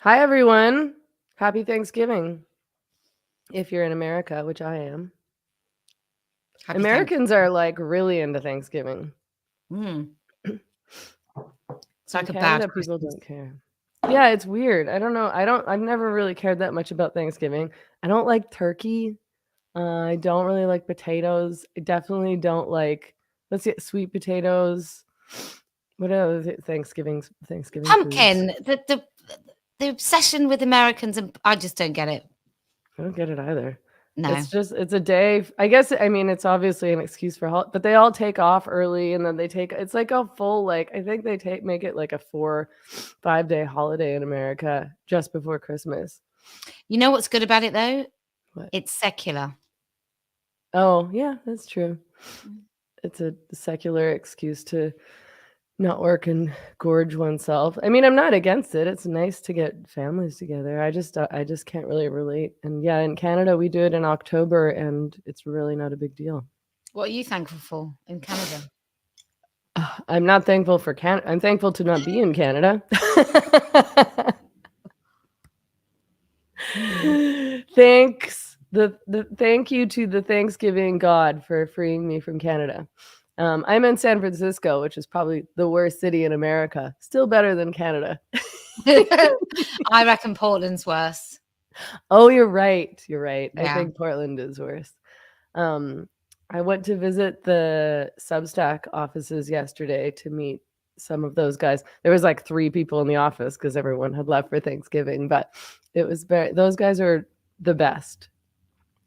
Hi, everyone. Happy Thanksgiving. If you're in America, which I am. Happy Americans Thanksgiving. are like really into Thanksgiving. Mm. It's In like a bad Canada, people Christmas. don't care. Yeah, it's weird. I don't know. I've never really cared that much about Thanksgiving. I don't like turkey. I don't really like potatoes. I definitely don't like, let's see, sweet potatoes. What are other Thanksgiving foods? Pumpkin. The obsession with Americans, and I just don't get it. I don't get it either. No. It's a day. I guess, I mean, it's obviously an excuse for but they all take off early and then it's like a full, like, I think they make it like a 4-5 day holiday in America just before Christmas. You know what's good about it though? What? It's secular. Oh, yeah, that's true. Mm. It's a secular excuse to not work and gorge oneself. I mean, I'm not against it. It's nice to get families together. I just can't really relate. And yeah, in Canada, we do it in October, and it's really not a big deal. What are you thankful for in Canada? I'm not thankful for Canada. I'm thankful to not be in Canada. Thanks. The thank you to the Thanksgiving God for freeing me from Canada. I'm in San Francisco, which is probably the worst city in America. Still better than Canada. I reckon Portland's worse. Oh, you're right. You're right. I Yeah. think Portland is worse. Um, I went to visit the Substack offices yesterday to meet some of those guys. There was like 3 people in the office because everyone had left for Thanksgiving, but those guys are the best.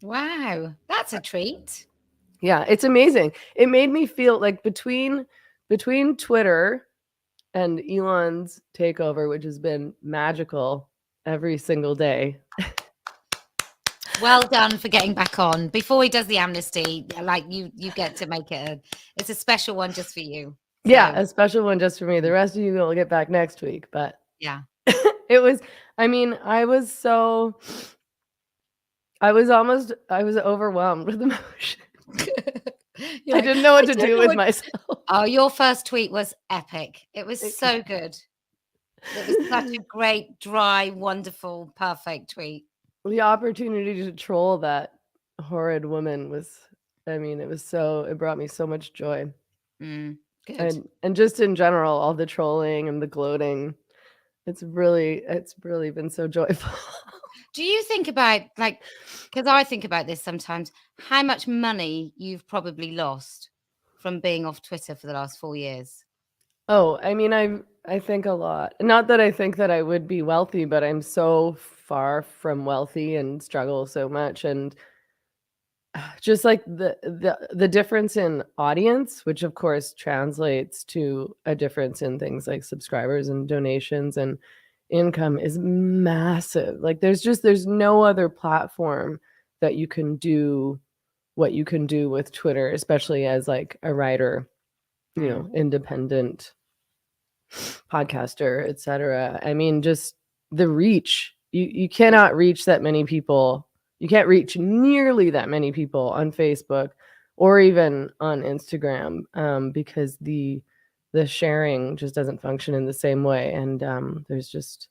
Wow. That's a treat. Yeah, it's amazing. It made me feel like between Twitter and Elon's takeover, which has been magical every single day. Well done for getting back on. Before he does the amnesty, like you get to make it it's a special one just for you. Yeah, So a special one just for me. The rest of you will get back next week, but yeah. it was, I mean, I was overwhelmed with emotion. You're I like, didn't know what I to don't do know with what. myself. Oh, your first tweet was epic. It was It so good. It was such a great, dry, wonderful, perfect tweet. The opportunity to troll that horrid woman was, I mean, it brought me so much joy. Good. And just in general, all the trolling and the gloating, it's really been so joyful. Do you think about, like, because I think about this sometimes, how much money you've probably lost from being off Twitter for the last 4 years? Oh, I mean, I think a lot. Not that I think that I would be wealthy, but I'm so far from wealthy and struggle so much, and just like the difference in audience, which of course translates to a difference in things like subscribers and donations and income, is massive. Like there's no other platform that you can do what you can do with Twitter, especially as like a writer, independent podcaster, etc. I mean, just the reach. You cannot reach that many people. You can't reach nearly that many people on Facebook or even on Instagram, because the sharing just doesn't function in the same way. And there's just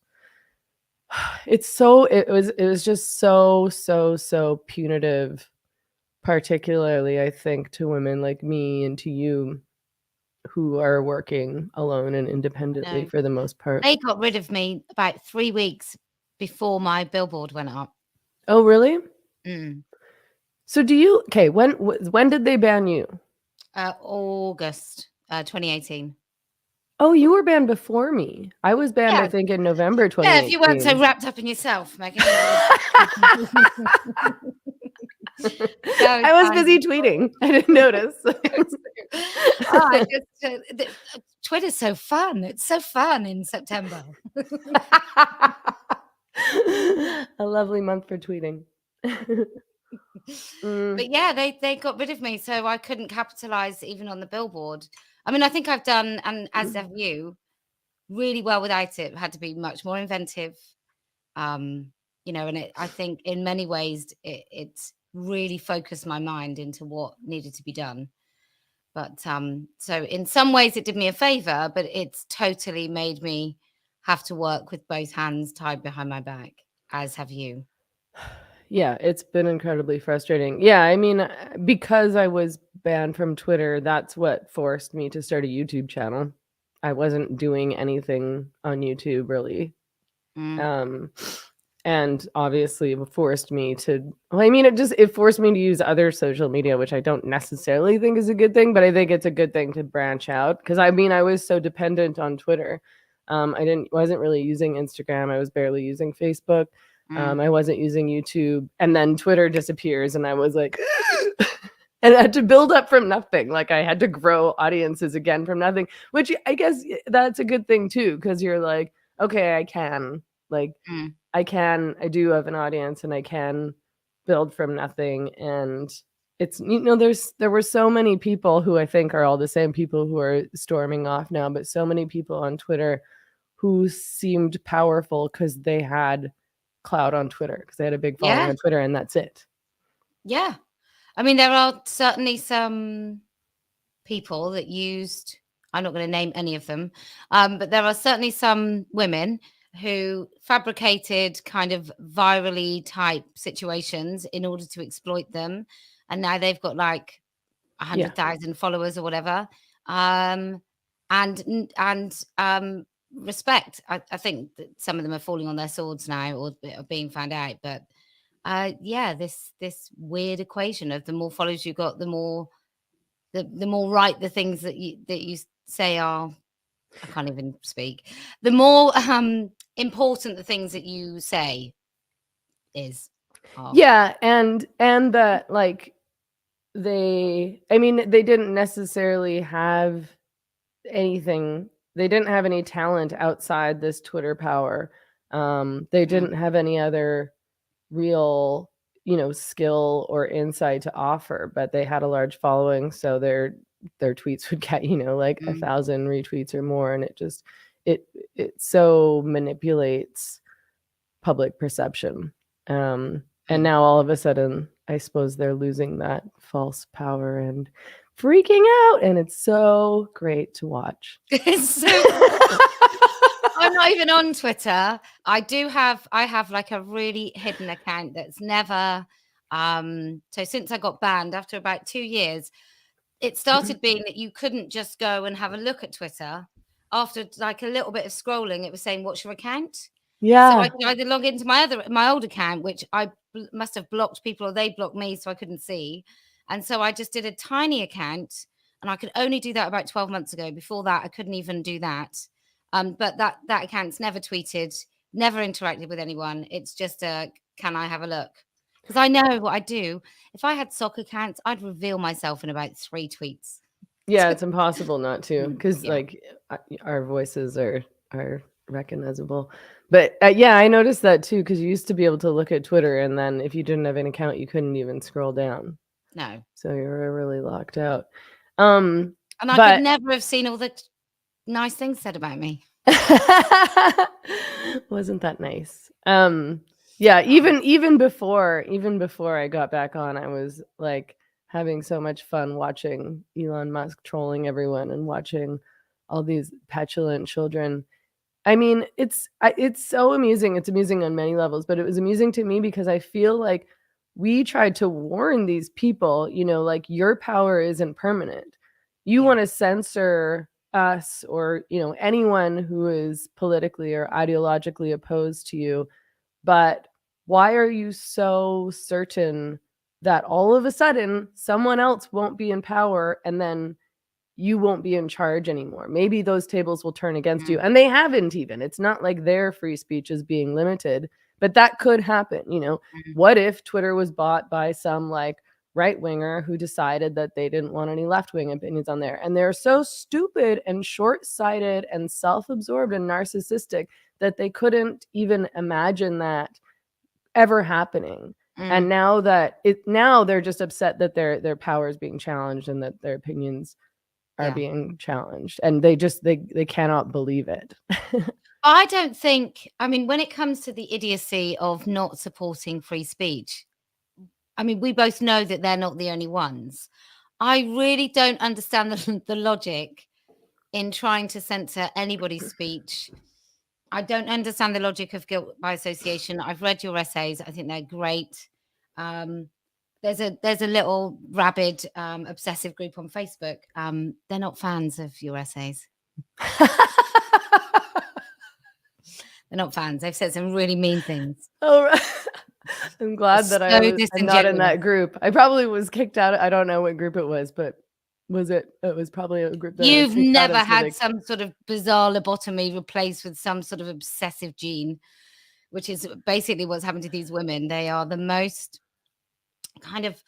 it was just so punitive, particularly I think to women like me and to you who are working alone and independently No. for the most part. They got rid of me about 3 weeks before my billboard went up. Oh, really? Mm. So when did they ban you? August 2018. Oh, you were banned before me. I was banned, I Yeah. think, in November Yeah, if you weren't so 2018. wrapped up in yourself, Megan, you would. Go I was find busy tweeting. I didn't notice. I just Twitter's so fun. It's so fun in September. A lovely month for tweeting. Mm. But yeah, they got rid of me, so I couldn't capitalize even on the billboard. I mean, I think I've done, and as have you, really well without it. Had to be much more inventive. And I think in many ways it really focused my mind into what needed to be done. But so in some ways it did me a favor, but it's totally made me have to work with both hands tied behind my back, as have you. Yeah, it's been incredibly frustrating. Yeah, I mean, because I was banned from Twitter, that's what forced me to start a YouTube channel. I wasn't doing anything on YouTube really. Um, and obviously it forced me to, well, I mean, it forced me to use other social media, which I don't necessarily think is a good thing, but I think it's a good thing to branch out. Because I mean, I was so dependent on Twitter. Wasn't really using Instagram. I was barely using Facebook. I wasn't using YouTube, and then Twitter disappears, and I was like, and I had to build up from nothing. Like I had to grow audiences again from nothing, which I guess that's a good thing too, because you're like, okay, I can, like, I do have an audience, and I can build from nothing. And it's, there were so many people who I think are all the same people who are storming off now, but so many people on Twitter who seemed powerful because they had clout on Twitter, because they had a big following on Twitter, and that's it. Yeah. I mean, there are certainly some people that used, I'm not going to name any of them, but there are certainly some women who fabricated kind of virally type situations in order to exploit them. And now they've got like 100,000 followers or whatever. And respect. I think that some of them are falling on their swords now or are being found out. But yeah, this weird equation of the more followers you got, the more right the things that you say are, I can't even speak, the more important the things that you say are. Yeah, and that, like, they didn't necessarily have anything. They didn't have any talent outside this Twitter power. They didn't have any other real, skill or insight to offer, but they had a large following, so their tweets would get, like 1,000 retweets or more, and it so manipulates public perception. And now all of a sudden, I suppose they're losing that false power and freaking out, and it's so great to watch. It's so I'm not even on Twitter. I have like a really hidden account that's never so since I got banned after about 2 years, it started being that you couldn't just go and have a look at Twitter. After like a little bit of scrolling, it was saying, what's your account? Yeah. So I could either log into my old account, which I must have blocked people, or they blocked me, so I couldn't see. And so I just did a tiny account, and I could only do that about 12 months ago. Before that, I couldn't even do that. But that account's never tweeted, never interacted with anyone. It's just a, can I have a look? Because I know what I do. If I had soccer accounts, I'd reveal myself in about 3 tweets. Yeah, it's impossible not to, because Yeah. like our voices are recognizable. But yeah, I noticed that too, because you used to be able to look at Twitter, and then if you didn't have an account, you couldn't even scroll down. No. So you were really locked out. And I could never have seen all the nice things said about me. Wasn't that nice? Yeah, even before I got back on, I was like having so much fun watching Elon Musk trolling everyone and watching all these petulant children. I mean, it's so amusing. It's amusing on many levels, but it was amusing to me because I feel like we tried to warn these people, like, your power isn't permanent. You want to censor us or, anyone who is politically or ideologically opposed to you, but why are you so certain that all of a sudden someone else won't be in power and then you won't be in charge anymore? Maybe those tables will turn against you. And they haven't even. It's not like their free speech is being limited, but that could happen. What if Twitter was bought by some like right winger who decided that they didn't want any left wing opinions on there? And they're so stupid and short sighted and self absorbed and narcissistic that they couldn't even imagine that ever happening. And now they're just upset that their power is being challenged and that their opinions are being challenged, and they cannot believe it. I don't think, I mean, when it comes to the idiocy of not supporting free speech, I mean, we both know that they're not the only ones. I really don't understand the logic in trying to censor anybody's speech I don't understand the logic of guilt by association. I've read your essays. I think they're great. There's a little rabid obsessive group on Facebook. They're not fans of your essays. They're not fans. They've said some really mean things. Oh, right. I'm glad that I'm not in that group. I probably was kicked out. I don't know what group it was, but it was probably a group that you've never had some sort of bizarre lobotomy replaced with some sort of obsessive gene, which is basically what's happened to these women. They are the most kind of,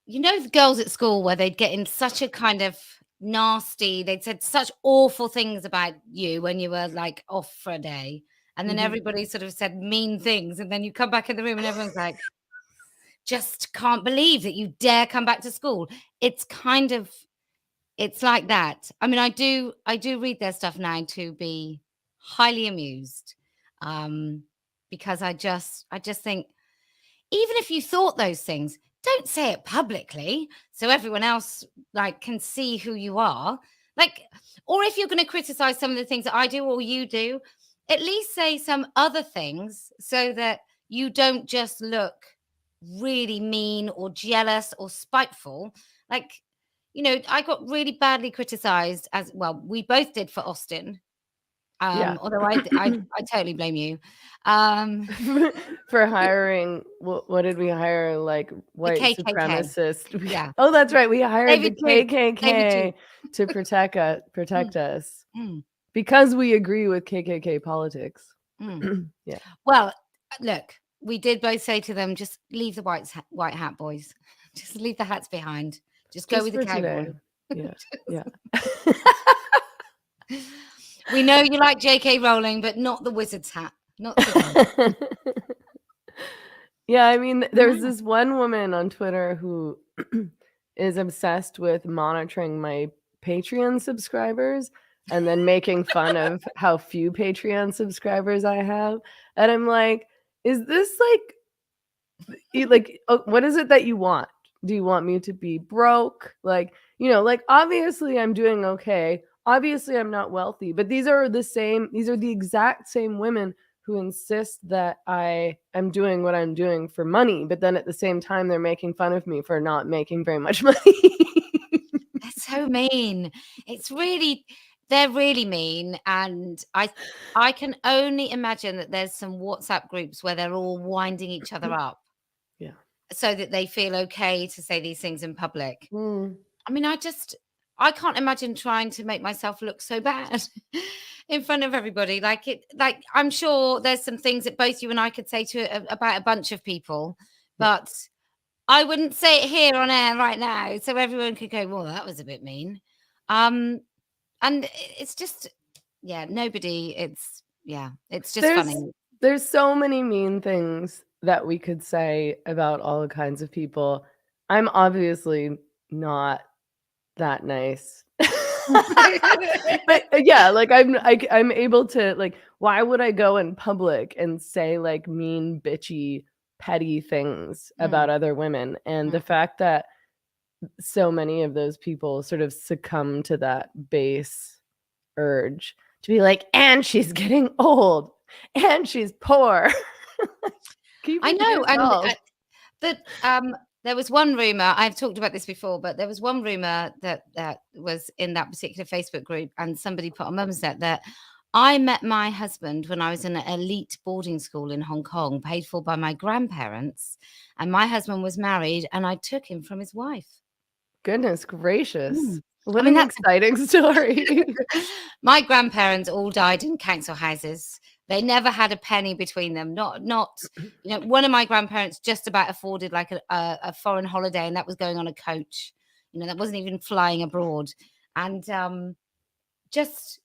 the girls at school where they'd get in such a kind of nasty, they'd said such awful things about you when you were like off for a day, and then everybody sort of said mean things, and then you come back in the room and everyone's like, just can't believe that you dare come back to school. It's like that. I mean, I do read their stuff now to be highly amused, because I just think, even if you thought those things, don't say it publicly so everyone else can see who you are. Or if you're going to criticize some of the things that I do or you do, at least say some other things so that you don't just look really mean or jealous or spiteful. I got really badly criticized, as well, we both did, for Austin. Although I totally blame you. For hiring, what did we hire? Like white supremacists. Yeah. Oh, that's right. We hired the KKK to protect us because we agree with KKK politics. Yeah. Well, look, we did both say to them, just leave the white hat boys. Just leave the hats behind. Just go with the cowboy. Yeah. Yeah. We know you like J.K. Rowling, but not the wizard's hat. Not the Yeah, I mean, there's this one woman on Twitter who is obsessed with monitoring my Patreon subscribers and then making fun of how few Patreon subscribers I have. And I'm like, is this what is it that you want? Do you want me to be broke? Obviously I'm doing okay. Obviously I'm not wealthy, but these are the exact same women who insist that I am doing what I'm doing for money, but then at the same time they're making fun of me for not making very much money. That's so mean. They're really mean, and I can only imagine that there's some WhatsApp groups where they're all winding each other up. Yeah. So that they feel okay to say these things in public. I mean, I can't imagine trying to make myself look so bad in front of everybody. I'm sure there's some things that both you and I could say about a bunch of people, but I wouldn't say it here on air right now, so everyone could go, well, that was a bit mean. And it's just, it's just funny. There's so many mean things that we could say about all kinds of people. I'm obviously not that nice. But yeah, I'm able to, why would I go in public and say mean, bitchy, petty things about other women? And the fact that so many of those people sort of succumb to that base urge to be like, and she's getting old and she's poor. I know. And there was one rumor, I've talked about this before, but there was one rumor that was in that particular Facebook group, and somebody put on Mumsnet that I met my husband when I was in an elite boarding school in Hong Kong, paid for by my grandparents, and my husband was married, and I took him from his wife. Goodness gracious. What an exciting story. My grandparents all died in council houses. They never had a penny between them. Not one of my grandparents just about afforded a foreign holiday, and that was going on a coach. That wasn't even flying abroad. And and it's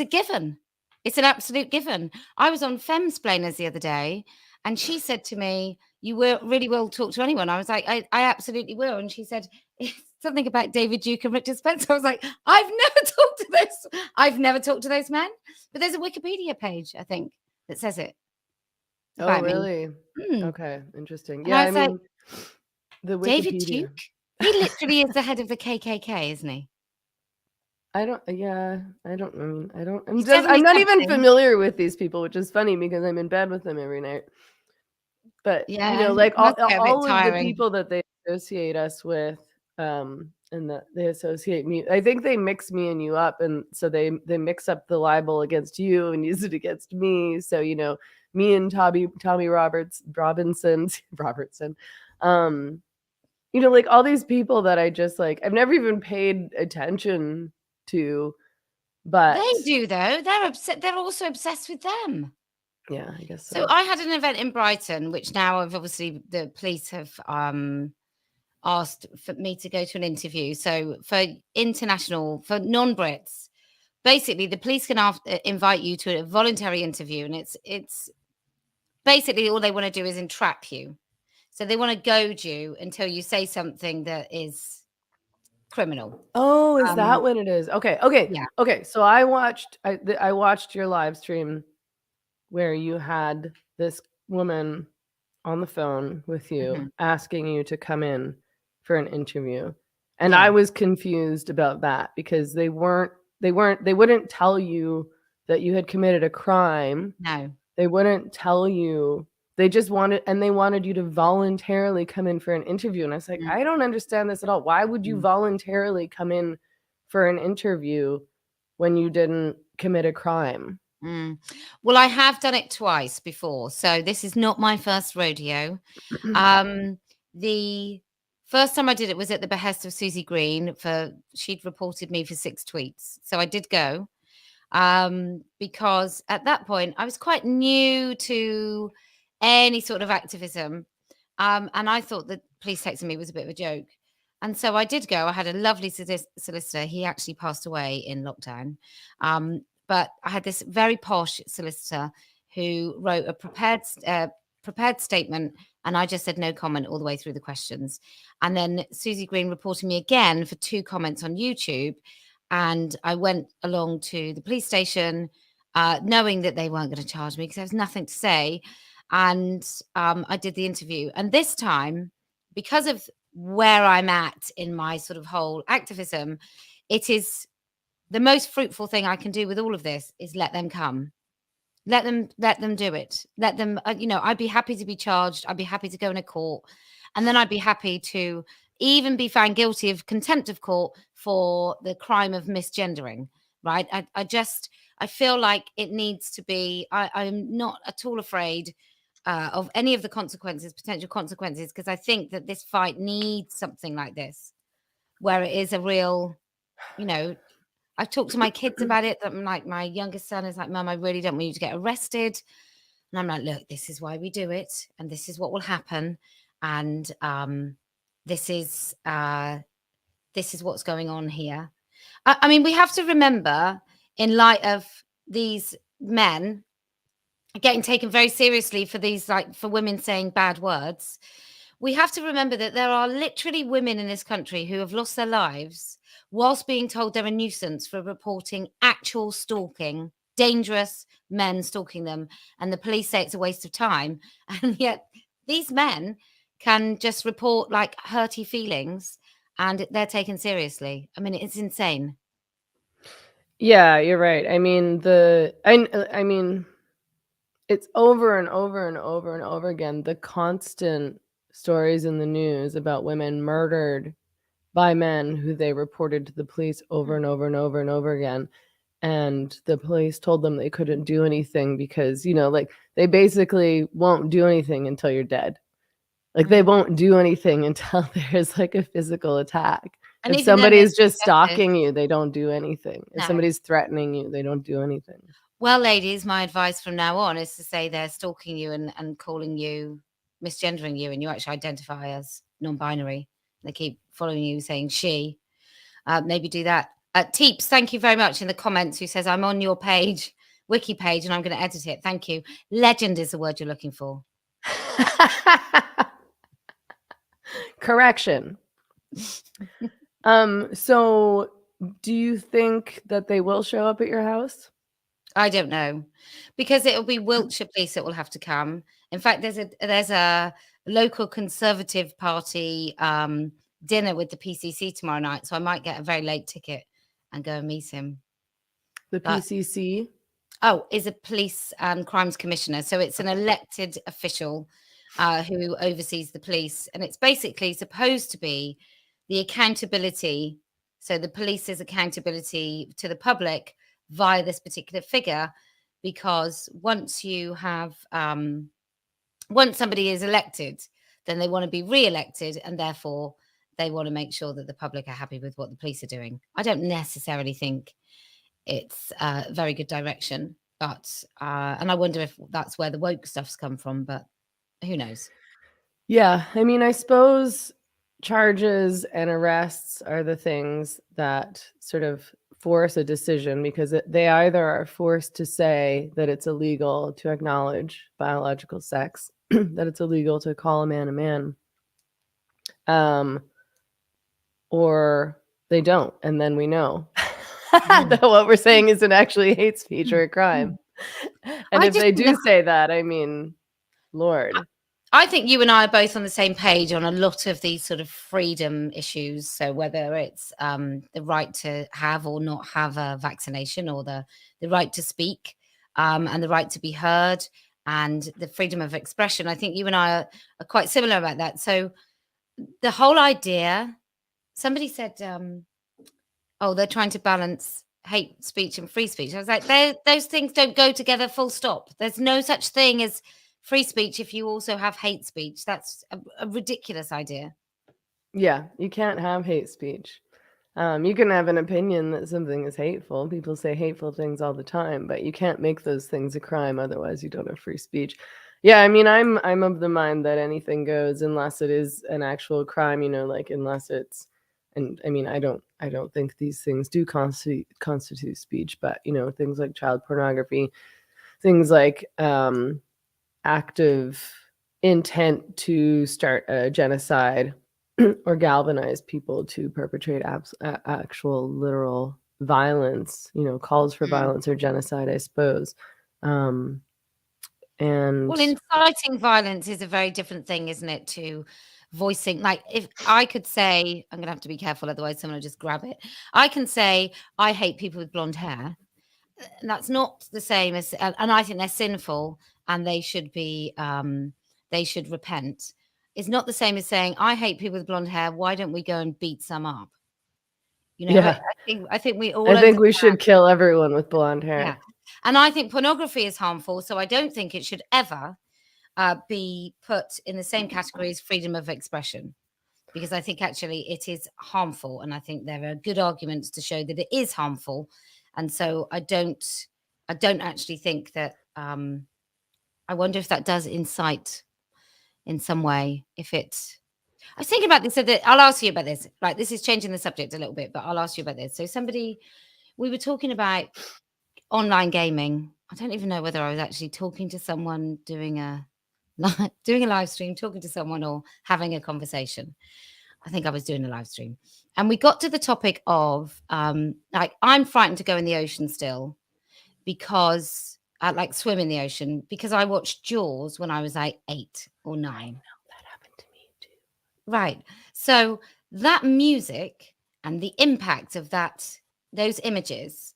a given. It's an absolute given. I was on Femsplainers the other day, and she said to me, "You really will talk to anyone." I was like, I absolutely will. And she said, something about David Duke and Richard Spencer. I was like, I've never talked to those men. But there's a Wikipedia page, I think, that says it. Oh, really? Okay, interesting. Yeah, I mean, the Wikipedia. David Duke, he literally is the head of the KKK, isn't he? I don't. Yeah, I don't. I mean, I don't. He's definitely I'm not even something. familiar with these people, which is funny because I'm in bed with them every night. But Yeah, like it must get a bit all of the tiring. people that they associate us with, and that they associate me. I think they mix me and you up, and so they mix up the libel against you and use it against me. So me and Tommy Robinson, like all these people that I just like, I've never even paid attention to, but They do though. They're also obsessed with them. yeah, I guess So so. I had an event in Brighton, which now obviously the police have asked for me to go to an interview. So for non-Brits, basically the police can invite you to a voluntary interview, and it's basically all they want to do is entrap you. So they want to goad you until you say something that is criminal. Oh, is that Um, what it is? Okay, yeah, so I watched your live stream where you had this woman on the phone with you mhm, asking you to come in for an interview. And I yeah, was confused about that because they wouldn't tell you that you had committed a crime. no. They wouldn't tell you. They wanted you to voluntarily come in for an interview. And I was like, Mm, I don't understand this at all. Why would you mm, voluntarily come in for an interview when you didn't commit a crime? mm. Well, I have done it twice before, so this is not my first rodeo. The first time I did it was at the behest of Susie Green. She'd reported me for 6 tweets, so I did go. Because at that point I was quite new to any sort of activism. And I thought that police texting me was a bit of a joke. And so I did go. I had a lovely solicitor. He actually passed away in lockdown. But I had this very posh solicitor who wrote a prepared statement, and I just said no comment all the way through the questions. And then Susie Green reported me again for 2 comments on YouTube, and I went along to the police station, knowing that they weren't going to charge me because there was nothing to say. And I did the interview. And this time, because of where I'm at in my sort of whole activism, it is the most fruitful thing I can do with all of this is let them come. Let them do it. Let them, I'd be happy to be charged. I'd be happy to go in a court. And then I'd be happy to even be found guilty of contempt of court for the crime of misgendering, right? I feel like it needs to be, I'm not at all afraid of any of the potential consequences, because I think that this fight needs something like this, where it is a real, I've talked to my kids about it. That like my youngest son is like, Mum, I really don't want you to get arrested. And I'm like, look, this is why we do it, and this is what will happen, and this is what's going on here. I mean, we have to remember, in light of these men getting taken very seriously for these, like, for women saying bad words, we have to remember that there are literally women in this country who have lost their lives whilst being told they're a nuisance for reporting actual stalking, dangerous men stalking them, and the police say it's a waste of time. And yet these men can just report like hurty feelings and they're taken seriously. I mean, it's insane. Yeah, you're right. I mean, I mean, it's over and over and over and over again, the constant stories in the news about women murdered by men who they reported to the police over and over and over and over again. And the police told them they couldn't do anything because, like, they basically won't do anything until you're dead. Like, they Mm. won't do anything until there's, like, a physical attack. And If even then, somebody's it's just excessive. stalking you, they don't do anything. If No. somebody's threatening you, they don't do anything. Well, ladies, my advice from now on is to say they're stalking you and calling you, misgendering you, and you actually identify as non-binary. They keep following you saying she. Maybe do that. Teeps, thank you very much in the comments, who says, I'm on your page, wiki page, and I'm going to edit it. Thank you. Legend is the word you're looking for. Correction. So do you think that they will show up at your house? I don't know, because it'll be Wiltshire police that will have to come. In fact, there's a local Conservative Party dinner with the PCC tomorrow night, so I might get a very late ticket and go and meet him. The PCC? Oh, is a police and crimes commissioner. So it's an elected official who oversees the police. And it's basically supposed to be the accountability. So the police's accountability to the public via this particular figure, because once you have, once somebody is elected, then they want to be re-elected, and therefore they want to make sure that the public are happy with what the police are doing. I don't necessarily think it's a very good direction, but and I wonder if that's where the woke stuff's come from, but who knows? Yeah, I mean, I suppose charges and arrests are the things that sort of force a decision, because they either are forced to say that it's illegal to acknowledge biological sex, that it's illegal to call a man, or they don't, and then we know that what we're saying isn't actually hate speech or a crime. And if they do say that, I mean, Lord. I think you and I are both on the same page on a lot of these sort of freedom issues. So whether it's the right to have or not have a vaccination, or the right to speak, and the right to be heard, and the freedom of expression, I think you and I are quite similar about that. So the whole idea, somebody said, oh, they're trying to balance hate speech and free speech. I was like, those things don't go together, full stop. There's no such thing as free speech if you also have hate speech. That's a ridiculous idea. Yeah, you can't have hate speech. You can have an opinion that something is hateful. People say hateful things all the time, but you can't make those things a crime. Otherwise, you don't have free speech. Yeah, I mean, I'm of the mind that anything goes unless it is an actual crime. You know, like unless it's, and I mean, I don't think these things do constitute speech, but you know, things like child pornography, things like active intent to start a genocide or galvanize people to perpetrate actual literal violence, you know, calls for violence or genocide, I suppose. And well, inciting violence is a very different thing, isn't it, to voicing? Like, if I could say, I'm gonna have to be careful, otherwise someone will just grab it. I can say I hate people with blonde hair, and that's not the same as, and I think they're sinful and they should be they should repent. It's not the same as saying I hate people with blonde hair, why don't we go and beat some up? You know, yeah, I think we all I think we should kill everyone with blonde hair. Yeah. And I think pornography is harmful, so I don't think it should ever be put in the same category as freedom of expression, because I think actually it is harmful, and I think there are good arguments to show that it is harmful. And so I don't actually think that, I wonder if that does incite in some way. If it, I was thinking about this, so that I'll ask you about this. Like, this is changing the subject a little bit, but I'll ask you about this. So we were talking about online gaming. I don't even know whether I was actually talking to someone, doing a live stream, talking to someone, or having a conversation. I think I was doing a live stream. And we got to the topic of like, I'm frightened to go in the ocean still, because I like swim in the ocean, because I watched Jaws when I was like 8 or 9. I know, that happened to me too. Right. So that music and the impact of those images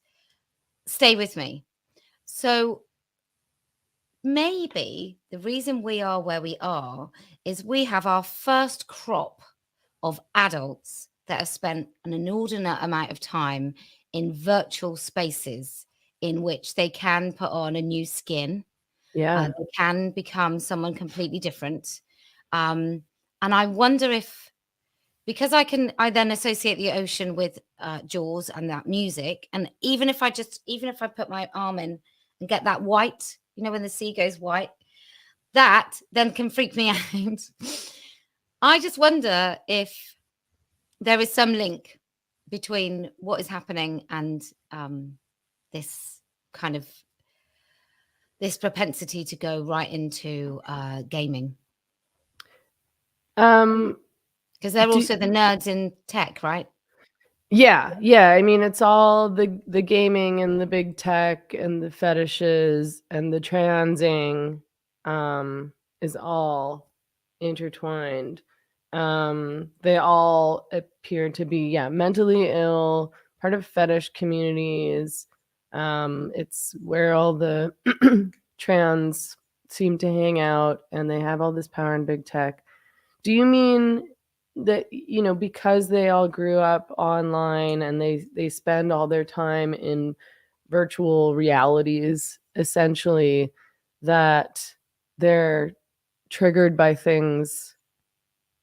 stay with me. So maybe the reason we are where we are is we have our first crop of adults that have spent an inordinate amount of time in virtual spaces in which they can put on a new skin. Yeah. They can become someone completely different. And I wonder if, because I then associate the ocean with Jaws and that music, and even if I put my arm in and get that white, you know, when the sea goes white, that then can freak me out. I just wonder if there is some link between what is happening and this kind of, this propensity to go right into gaming. Because they're also the nerds in tech, right? Yeah. I mean, it's all the gaming and the big tech and the fetishes and the transing is all intertwined. They all appear to be mentally ill part of fetish communities. It's where all the trans seem to hang out, and they have all this power in big tech. Do you mean that, you know, because they all grew up online and they spend all their time in virtual realities, essentially, that they're triggered by things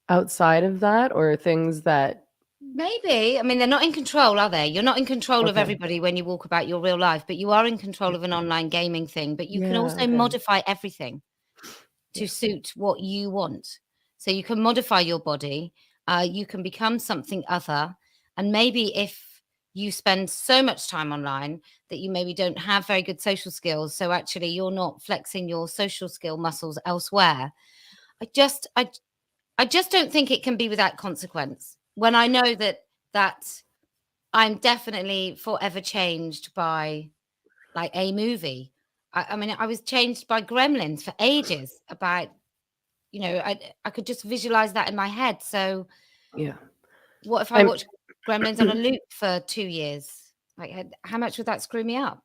outside of that, or things that Maybe. I mean, they're not in control, are they? You're not in control of okay. everybody when you walk about your real life, but you are in control of an online gaming thing. But you can Yeah, also okay. modify everything to Yeah. suit what you want. So you can modify your body, you can become something other. And maybe if you spend so much time online that you maybe don't have very good social skills, so actually you're not flexing your social skill muscles elsewhere. I just don't think it can be without consequence. When I know that I'm definitely forever changed by like a movie. I mean, I was changed by Gremlins for ages about, you know, I could just visualize that in my head. So Yeah. what if I I'm watch Gremlins on a loop for 2 years? Like, how much would that screw me up?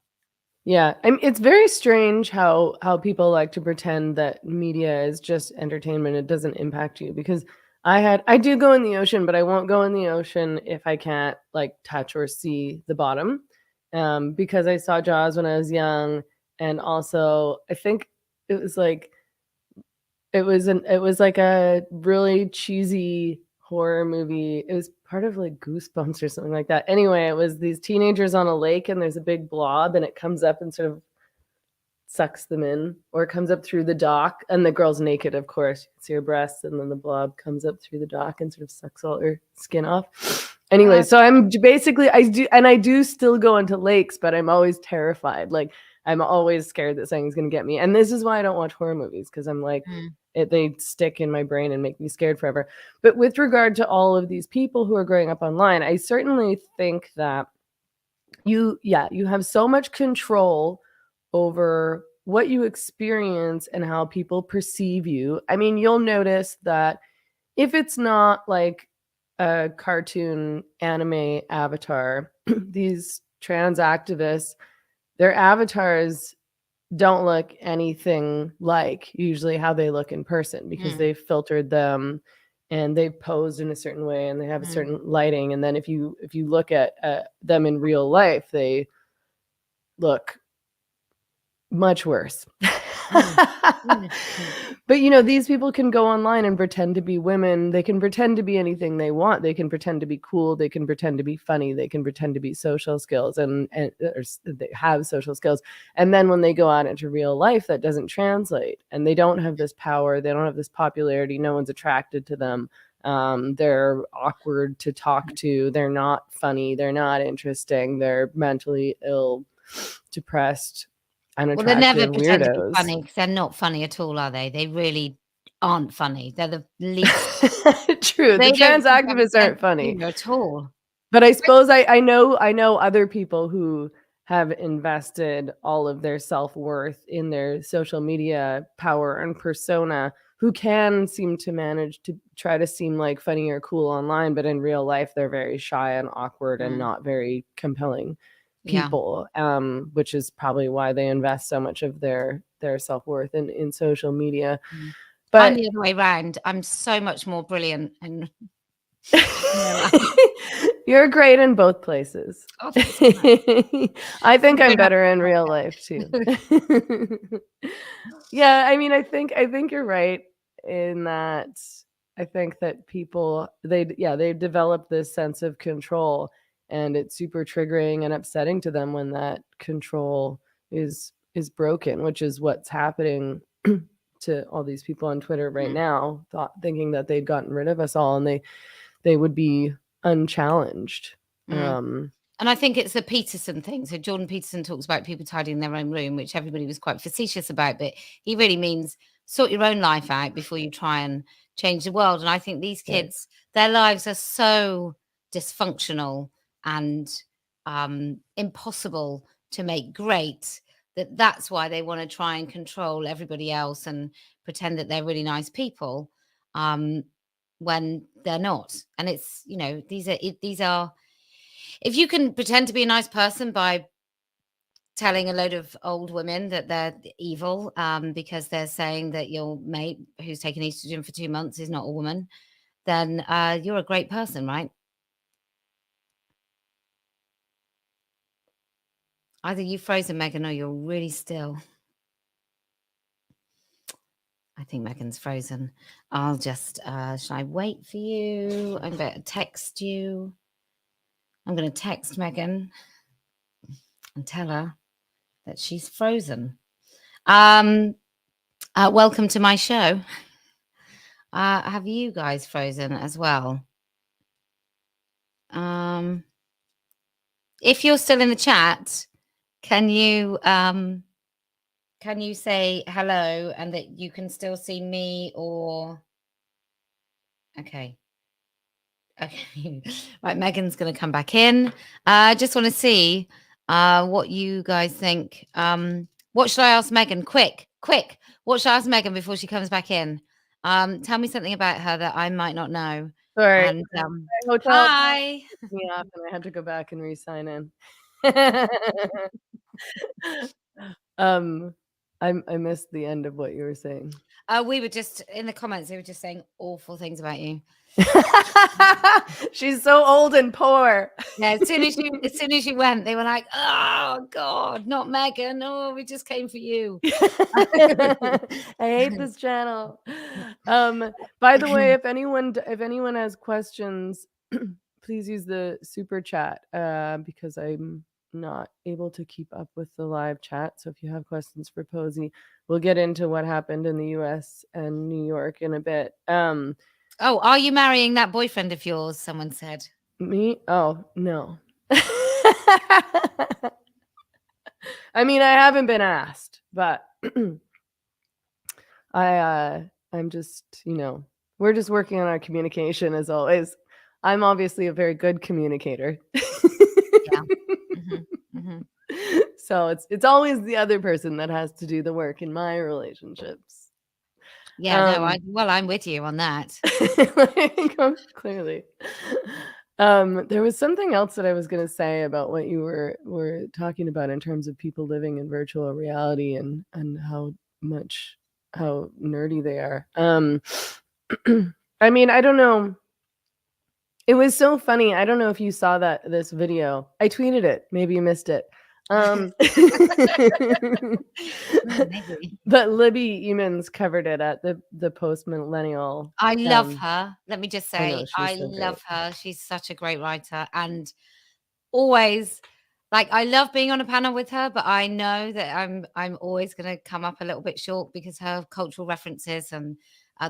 Yeah, it's very strange how people like to pretend that media is just entertainment. It doesn't impact you, because I do go in the ocean, but I won't go in the ocean if I can't like touch or see the bottom. Because I saw Jaws when I was young, and also I think it was like it was like a really cheesy horror movie. It was part of like Goosebumps or something like that. Anyway, it was these teenagers on a lake, and there's a big blob, and it comes up and sort of sucks them in, or it comes up through the dock, and the girl's naked, of course. You can see her breasts, and then the blob comes up through the dock and sort of sucks all her skin off. Anyway, Uh, so I'm basically I do still go into lakes, but I'm always terrified. Like, I'm always scared that something's gonna get me. And this is why I don't watch horror movies, because I'm like, mm, they stick in my brain and make me scared forever. But with regard to all of these people who are growing up online, I certainly think that you have so much control over what you experience and how people perceive you. I mean, you'll notice that if it's not like a cartoon anime avatar, these trans activists, their avatars don't look anything like usually how they look in person, because mm, they've filtered them and they've posed in a certain way and they have a mm, certain lighting. And then if you look at them in real life, they look much worse. mm, mm, mm, But you know, these people can go online and pretend to be women. They can pretend to be anything they want. They can pretend to be cool. They can pretend to be funny. They can pretend to be social skills, and or they have social skills. And then when they go out into real life, that doesn't translate, and they don't have this power. They don't have this popularity. No one's attracted to them. They're awkward to talk to. They're not funny. They're not interesting. They're mentally ill, depressed, Well, they never unattractive pretend to be weirdos. funny because they're not funny at all, are they? They really aren't funny. They're the least. True, the They don't trans seem to have a activists sense aren't of funny. humor at all. But I suppose I know other people who have invested all of their self-worth in their social media power and persona, who can seem to manage to try to seem like funny or cool online, but in real life they're very shy and awkward and Mm, not very compelling yeah. people, which is probably why they invest so much of their self-worth in social media. Mm. I'm But the other way round. I'm so much more brilliant in real life. you're great in both places. Oh, thanks so much. I think You I'm don't have better in real to life too. say that. Yeah, I mean, I think you're right in that. I think that people they've developed this sense of control, and it's super triggering and upsetting to them when that control is broken, which is what's happening to all these people on Twitter right Mm, now, thinking that they'd gotten rid of us all, and they would be unchallenged. mm. Um, And I think it's a Peterson thing. So Jordan Peterson talks about people tidying their own room, which everybody was quite facetious about, but he really means sort your own life out before you try and change the world. And I think these right. kids, their lives are so dysfunctional and impossible to make great that that's why they want to try and control everybody else and pretend that they're really nice people um, when they're not. And it's, you know, these are if you can pretend to be a nice person by telling a load of old women that they're evil because they're saying that your mate who's taken estrogen for 2 months is not a woman, then you're a great person, right? Either you've frozen, Meghan, or you're really still. I think Meghan's frozen. I'll just, shall I wait for you? I'm going to text you. I'm going to text Meghan and tell her that she's frozen. Welcome to my show. Have you guys frozen as well? If you're still in the chat, can you say hello and that you can still see me or... Okay. Okay. Right, Meghan's going to come back in. I just want to see what you guys think. What should I ask Meghan? Quick. What should I ask Meghan before she comes back in? Tell me something about her that I might not know. Sorry. And hotel hi. me off and I had to go back and re-sign in. I missed the end of what you were saying. We were just in the comments. They were just saying awful things about you. She's so old and poor. Yeah, as soon as you went, they were like, "Oh God, not Meghan! Oh, we just came for you." I hate this channel. By the way, if anyone has questions, please use the super chat because I'm not able to keep up with the live chat. So if you have questions for Posie, we'll get into what happened in the US and New York in a bit. Oh, are you marrying that boyfriend of yours? Someone said. Me? Oh, no. I mean, I haven't been asked, but I'm just, we're just working on our communication as always. I'm obviously a very good communicator. Yeah. So it's always the other person that has to do the work in my relationships. Yeah, no, I'm with you on that. Clearly. There was something else that I was going to say about what you were talking about in terms of people living in virtual reality and how nerdy they are. I mean, I don't know. It was so funny. I don't know if you saw this video. I tweeted it. Maybe you missed it. But Libby Eamons covered it at the Post Millennial. I love her. Let me just say, I so love her. She's such a great writer, and always, like, I love being on a panel with her, but I know that I'm always going to come up a little bit short because her cultural references and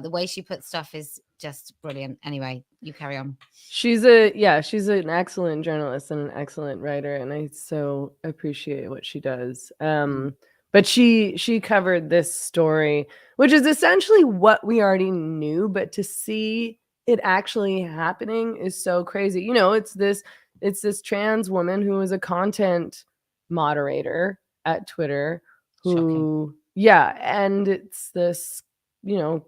the way she puts stuff is just brilliant. Anyway, you carry on. She's an excellent journalist and an excellent writer, and I so appreciate what she does. But she covered this story, which is essentially what we already knew, but to see it actually happening is so crazy. It's this trans woman who is a content moderator at Twitter who, and it's this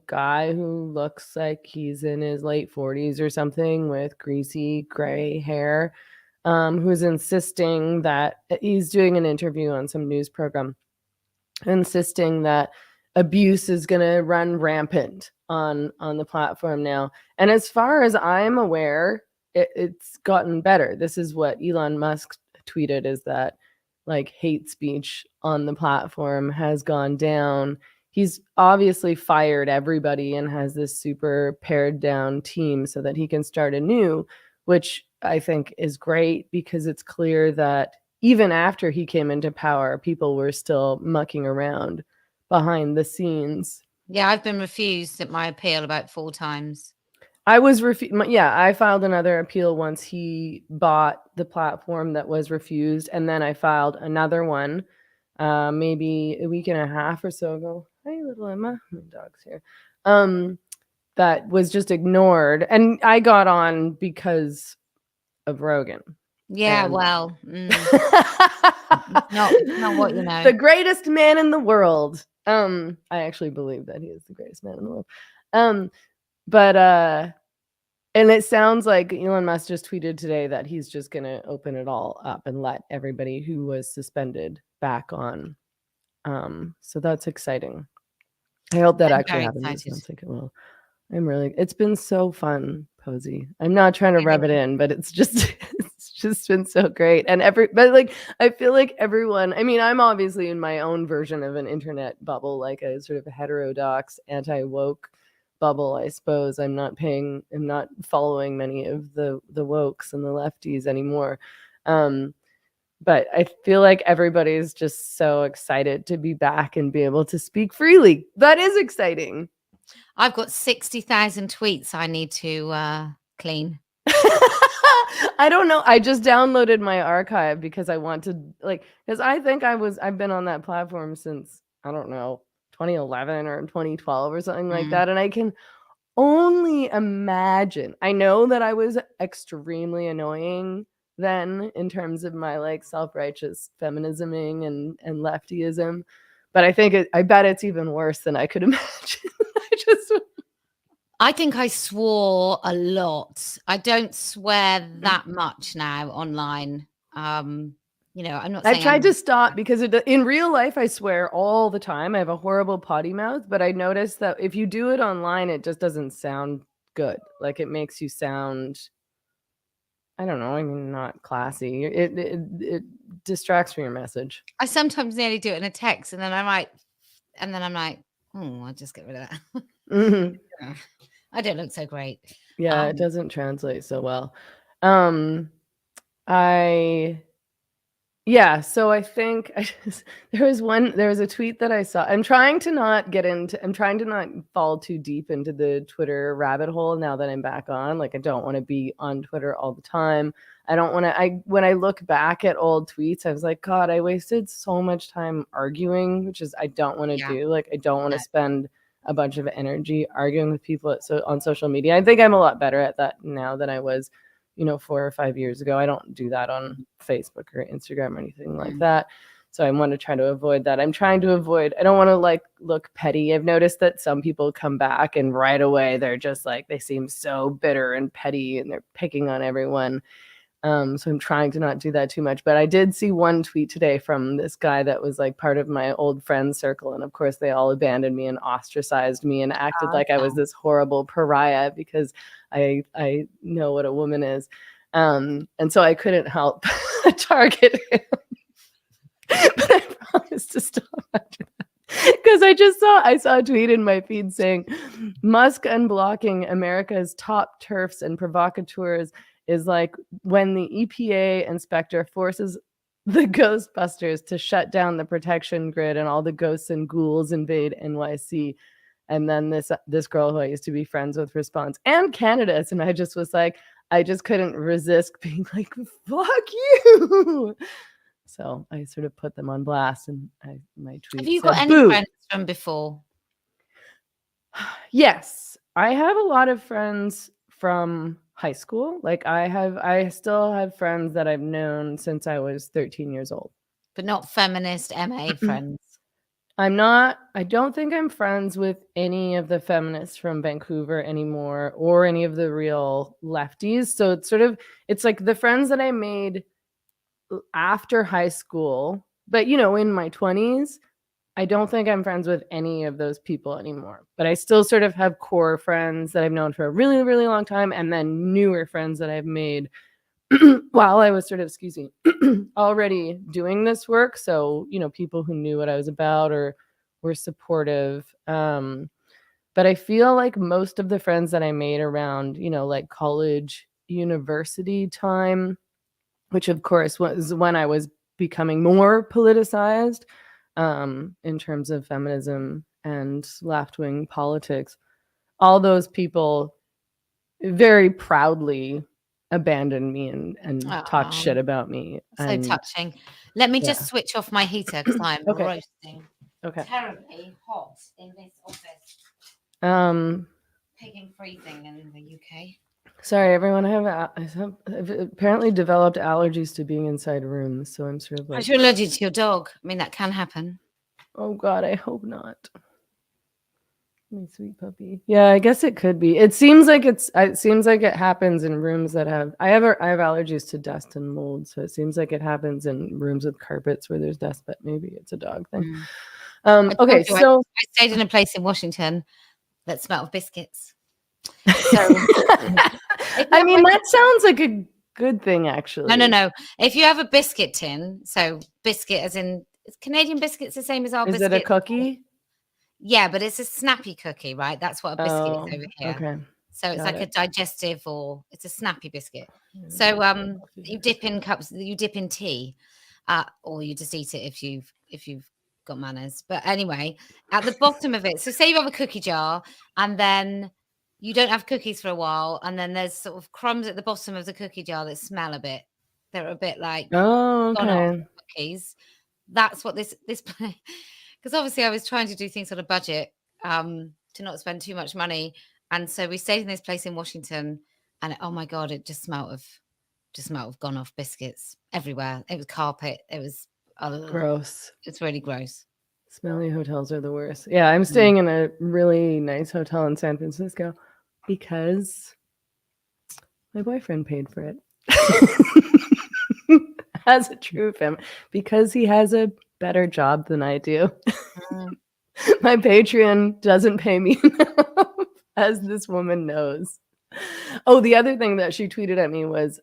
guy who looks like he's in his late 40s or something with greasy gray hair, who's insisting that he's doing an interview on some news program, insisting that abuse is going to run rampant on the platform now. And as far as I'm aware, it's gotten better. This is what Elon Musk tweeted, is that like hate speech on the platform has gone down. He's obviously fired everybody and has this super pared down team so that he can start anew, which I think is great because it's clear that even after he came into power, people were still mucking around behind the scenes. Yeah, I've been refused at my appeal about 4 times. I was I filed another appeal once he bought the platform that was refused, and then I filed another one maybe a week and a half or so ago. Hi, little Emma. My dog's here. That was just ignored, and I got on because of Rogan. Yeah, well, not what you know. The greatest man in the world. I actually believe that he is the greatest man in the world. But And it sounds like Elon Musk just tweeted today that he's just going to open it all up and let everybody who was suspended back on. So that's exciting. I hope that I'm actually very happens. It excited. sounds like it will. It's been so fun, Posie. I'm not trying to rub it in, but it's just been so great. And but like I feel like everyone, I mean, I'm obviously in my own version of an internet bubble, like a sort of heterodox, anti-woke bubble, I suppose. I'm not following many of the wokes and the lefties anymore. But I feel like everybody's just so excited to be back and be able to speak freely. That is exciting. I've got 60,000 tweets I need to clean. I don't know. I just downloaded my archive because I want to, like, because I think I've been on that platform since, I don't know, 2011 or 2012 or something like that. And I can only imagine. I know that I was extremely annoying then in terms of my like self-righteous feminisming and leftyism, but I bet it's even worse than I could imagine. I think I swore a lot. I don't swear that much now online. You know, I'm not saying I've tried to stop because in real life I swear all the time. I have a horrible potty mouth, but I noticed that if you do it online, it just doesn't sound good. Like it makes you sound, I don't know, I mean, not classy. It distracts from your message. I sometimes nearly do it in a text, and then I'm like, oh, I'll just get rid of that. Mm-hmm. I don't look so great. Yeah, it doesn't translate so well. Yeah, so I think there was a tweet that I saw. I'm trying to not fall too deep into the Twitter rabbit hole now that I'm back on. Like I don't want to be on Twitter all the time. I don't want to when I look back at old tweets, I was like, God, I wasted so much time arguing, which is I don't want to do. Like I don't want to spend a bunch of energy arguing with people on social media. I think I'm a lot better at that now than I was 4 or 5 years ago. I don't do that on Facebook or Instagram or anything like that. So I want to try to avoid that. I'm trying to avoid, I don't want to like look petty. I've noticed that some people come back and right away they're just like, they seem so bitter and petty and they're picking on everyone. So I'm trying to not do that too much. But I did see one tweet today from this guy that was like part of my old friend circle. And of course, they all abandoned me and ostracized me and acted like I was this horrible pariah because I know what a woman is. And so I couldn't help target him. But I promised to stop after that. Because I saw a tweet in my feed saying Musk unblocking America's top TERFs and provocateurs is like when the EPA inspector forces the Ghostbusters to shut down the protection grid and all the ghosts and ghouls invade NYC. And then this girl who I used to be friends with responds, and Canada's. And I just was like, I just couldn't resist being like, fuck you. So I sort of put them on blast, and my tweet. Have you got any friends from before? Yes, I have a lot of friends from high school. Like I still have friends that I've known since I was 13 years old. But not feminist MA friends. I don't think I'm friends with any of the feminists from Vancouver anymore or any of the real lefties. So it's like the friends that I made after high school, but in my 20s, I don't think I'm friends with any of those people anymore. But I still sort of have core friends that I've known for a really, really long time, and then newer friends that I've made while I was sort of, already doing this work. So, people who knew what I was about or were supportive. But I feel like most of the friends that I made around, like college, university time, which of course was when I was becoming more politicized in terms of feminism and left-wing politics, all those people very proudly abandoned me and talked shit about me. So touching. Let me just switch off my heater because I'm roasting. Okay. Terribly hot in this office. Picking freezing in the UK. Sorry, everyone. I've apparently developed allergies to being inside rooms, so I'm sort of like. You're allergic to your dog. I mean, that can happen. Oh God, I hope not. My sweet puppy. Yeah, I guess it could be. It seems like it happens in rooms that have I have allergies to dust and mold, so it seems like it happens in rooms with carpets where there's dust, but maybe it's a dog thing. I Okay, told you, so I stayed in a place in Washington that smelled of biscuits. So I mean, that sounds like a good thing, actually. No. If you have a biscuit tin, so biscuit as in Canadian biscuits the same as our biscuits. Is it a cookie? Yeah, but it's a snappy cookie, right? That's what a biscuit is over here. Okay. So it's like a digestive, or it's a snappy biscuit. So you dip in cups, you dip in tea, or you just eat it if you've got manners. But anyway, at the bottom of it, so say you have a cookie jar and then you don't have cookies for a while, and then there's sort of crumbs at the bottom of the cookie jar that smell a bit. They're a bit like cookies. That's what this because obviously I was trying to do things on a budget, to not spend too much money. And so we stayed in this place in Washington, and oh my God, it just smelled of gone off biscuits everywhere. It was carpet. It was gross. It's really gross. Smelly hotels are the worst. Yeah, I'm staying in a really nice hotel in San Francisco because my boyfriend paid for it. As a true femme, because he has a better job than I do. My Patreon doesn't pay me enough, as this woman knows. Oh, the other thing that she tweeted at me was,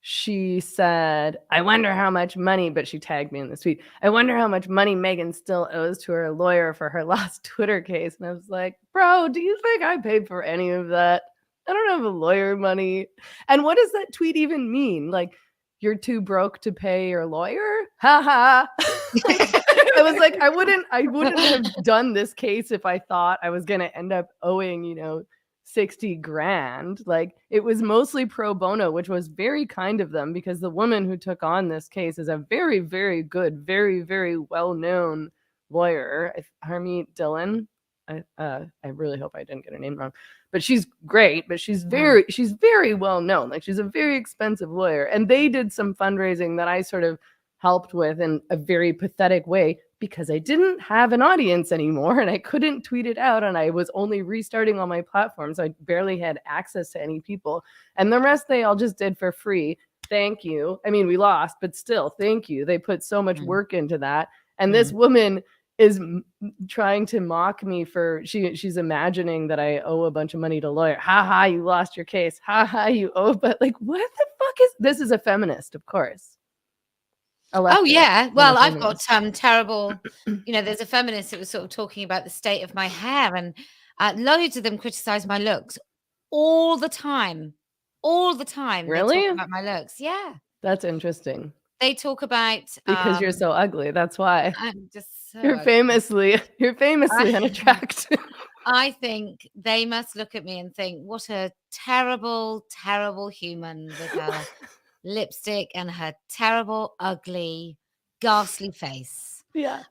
she said, I wonder how much money, but she tagged me in the tweet. I wonder how much money Meghan still owes to her lawyer for her last Twitter case. And I was like, bro, do you think I paid for any of that? I don't have a lawyer money. And what does that tweet even mean? Like, you're too broke to pay your lawyer? Ha ha. I was like, I wouldn't have done this case if I thought I was going to end up owing, 60 grand. Like, it was mostly pro bono, which was very kind of them, because the woman who took on this case is a very, very good, very, very well-known lawyer, Harmeet Dillon. I really hope I didn't get her name wrong, but she's great, but she's very well known. Like, she's a very expensive lawyer, and they did some fundraising that I sort of helped with in a very pathetic way because I didn't have an audience anymore and I couldn't tweet it out, and I was only restarting all my platforms. So I barely had access to any people, and the rest they all just did for free. Thank you. I mean, we lost, but still, thank you. They put so much work into that. And this woman is trying to mock me for she's imagining that I owe a bunch of money to lawyer. Ha ha, you lost your case. Ha ha, you owe. But like, what the fuck is this? Is a feminist, of course. Oh yeah, well, I've got terrible, there's a feminist that was sort of talking about the state of my hair, and loads of them criticize my looks all the time. Really? They talk about my looks. Yeah, that's interesting. They talk about because you're so ugly. That's why. I'm just so you're famously unattractive. I think they must look at me and think, what a terrible, terrible human with her lipstick and her terrible, ugly, ghastly face. Yeah.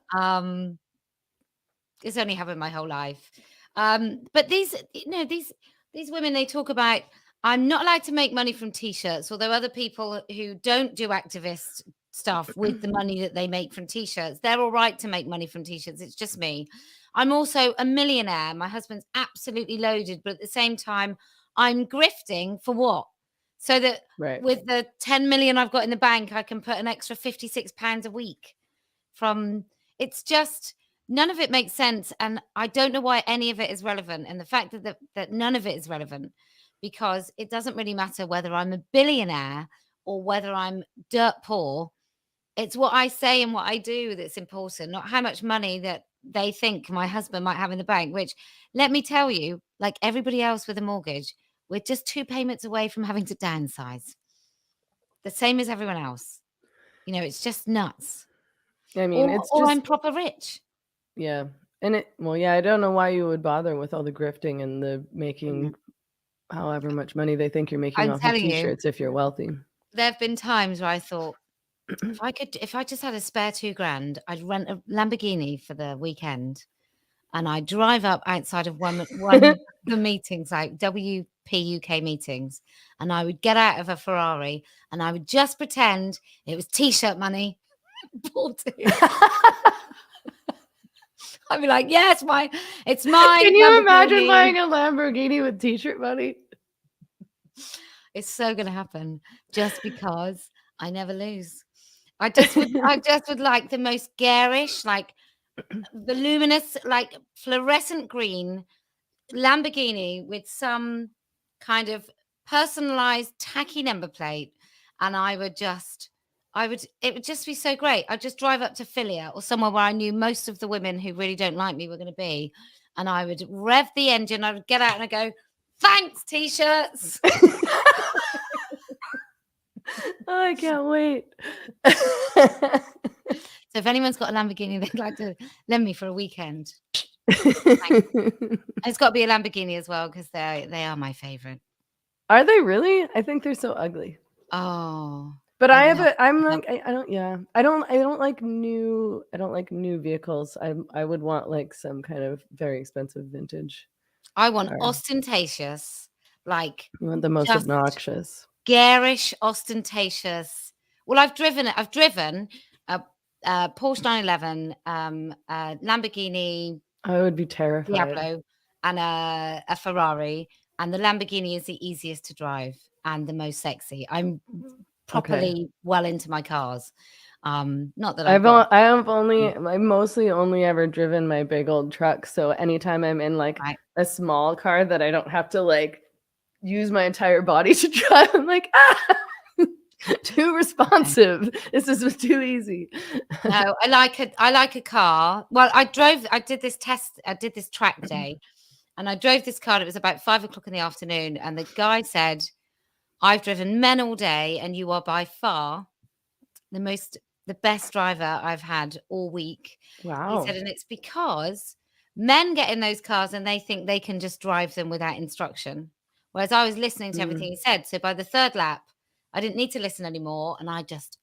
It's only happened my whole life. But these women, they talk about, I'm not allowed to make money from t-shirts, although other people who don't do activist stuff with the money that they make from t-shirts, they're all right to make money from t-shirts. It's just me. I'm also a millionaire. My husband's absolutely loaded, but at the same time, I'm grifting for what? So that with the 10 million I've got in the bank, I can put an extra £56 a week from. It's just, none of it makes sense. And I don't know why any of it is relevant. And the fact that none of it is relevant, because it doesn't really matter whether I'm a billionaire or whether I'm dirt poor. It's what I say and what I do that's important, not how much money that they think my husband might have in the bank, which, let me tell you, like everybody else with a mortgage, we're just 2 payments away from having to downsize. The same as everyone else. It's just nuts. I mean, or I'm proper rich. Yeah. And I don't know why you would bother with all the grifting and the making however much money they think you're making off of t-shirts if you're wealthy. There have been times where I thought, if I just had a spare £2,000, I'd rent a Lamborghini for the weekend, and I'd drive up outside of one of the meetings, like WP UK meetings, and I would get out of a Ferrari and I would just pretend it was t-shirt money. Bought it. I'd be like, yes, it's my Can you imagine Lamborghini. buying a Lamborghini with t-shirt money? It's so gonna happen just because I never lose. I just would like the most garish, like voluminous, like fluorescent green Lamborghini with some kind of personalized tacky number plate, and it would just be so great. I'd just drive up to Philia or somewhere where I knew most of the women who really don't like me were going to be, and I would rev the engine. I would get out and I go, "Thanks, t-shirts." Oh, I can't wait. So if anyone's got a Lamborghini they'd like to lend me for a weekend, it's got to be a Lamborghini as well because they are my favorite. Are they really? I think they're so ugly. Oh, But I I have love I'm them. like I don't yeah. I don't like new vehicles. I would want like some kind of very expensive vintage I want car. ostentatious, like You want the most just obnoxious. garish, ostentatious. Well, I've driven a Porsche 911, a Lamborghini I would be terrified. Diablo, and a Ferrari, and the Lamborghini is the easiest to drive and the most sexy. I'm Okay. properly well into my cars. Not that I've I mostly only ever driven my big old truck. So anytime I'm in like right. a small car that I don't have to like use my entire body to drive, I'm like, too responsive. This is too easy. No, I like a car. Well, I did this track day, and I drove this car, and it was about 5 o'clock in the afternoon, and the guy said, "I've driven men all day, and you are by far the best driver I've had all week." He Wow. said, and it's because men get in those cars and they think they can just drive them without instruction. Whereas I was listening to everything he said. So by the third lap, I didn't need to listen anymore. And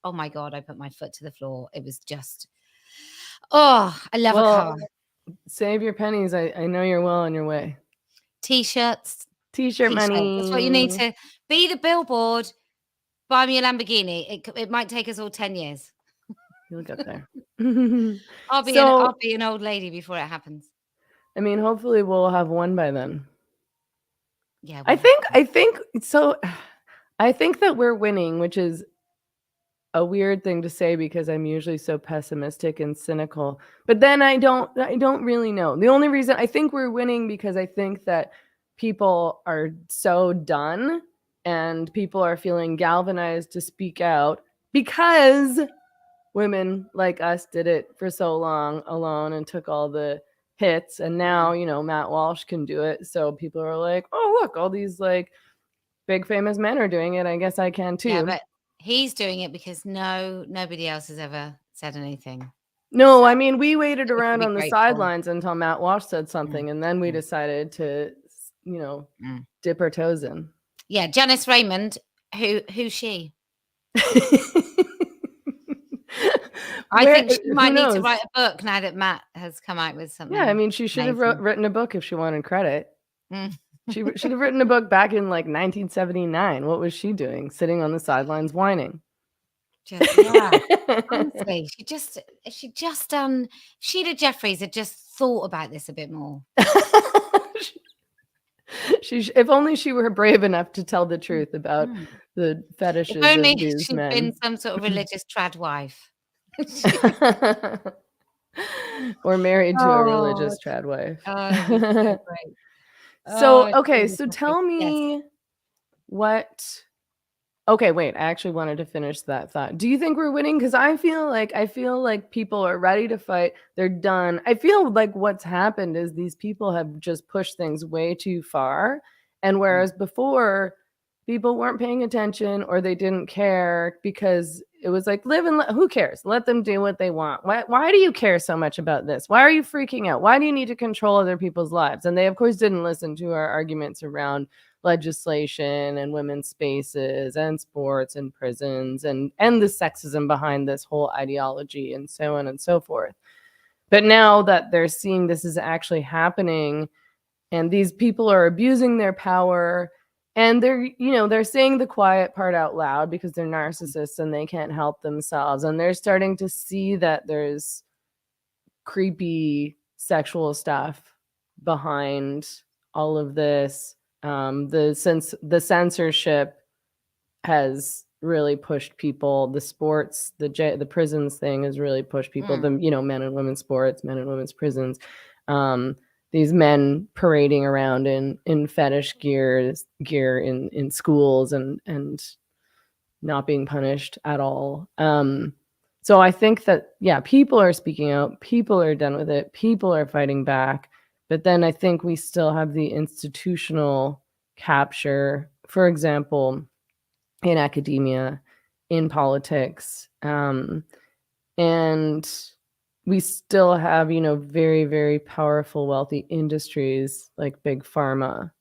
oh my God, I put my foot to the floor. It was just, oh, I love a car. Save your pennies. I know you're well on your way. T-shirts. T-shirt money. That's what you need to be the billboard. Buy me a Lamborghini. It might take us all 10 years. You'll get there. I'll be an old lady before it happens. I mean, hopefully we'll have one by then. Yeah. I think so. I think that we're winning, which is a weird thing to say because I'm usually so pessimistic and cynical. But then I don't really know. The only reason I think we're winning because I think that people are so done and people are feeling galvanized to speak out because women like us did it for so long alone and took all the hits, and now Matt Walsh can do it, so people are like, oh look, all these like big famous men are doing it, I guess I can too. Yeah, but he's doing it because nobody else has ever said anything. No, So I mean, we waited around on the grateful. sidelines until Matt Walsh said something, and then we decided to dip our toes in. Yeah, Janice Raymond, who's she? I think she might need to write a book now that Matt has come out with something. Yeah, I mean, she should have written a book if she wanted credit. She should have written a book back in like 1979. What was she doing? Sitting on the sidelines whining. Honestly, Sheila Jeffries had just thought about this a bit more. If only she were brave enough to tell the truth about the fetishes if only of these she'd men. been some sort of religious trad wife. Or married to a religious trad wife. So great. So, okay, so tell me what... Okay, wait, I actually wanted to finish that thought. Do you think we're winning? Because I feel like people are ready to fight. They're done. I feel like what's happened is these people have just pushed things way too far. And whereas before, people weren't paying attention or they didn't care because it was like, who cares? Let them do what they want. Why do you care so much about this? Why are you freaking out? Why do you need to control other people's lives? And they, of course, didn't listen to our arguments around legislation and women's spaces and sports and prisons and the sexism behind this whole ideology and so on and so forth. But now that they're seeing this is actually happening and these people are abusing their power and they're saying the quiet part out loud because they're narcissists and they can't help themselves, and they're starting to see that there's creepy sexual stuff behind all of this. The censorship has really pushed people. The sports, the prisons thing has really pushed people. The men and women's sports, men and women's prisons. These men parading around in fetish gear in schools and not being punished at all. So I think that, yeah, people are speaking out, people are done with it, people are fighting back. But then I think we still have the institutional capture, for example, in academia, in politics. And we still have, very, very powerful, wealthy industries like big pharma.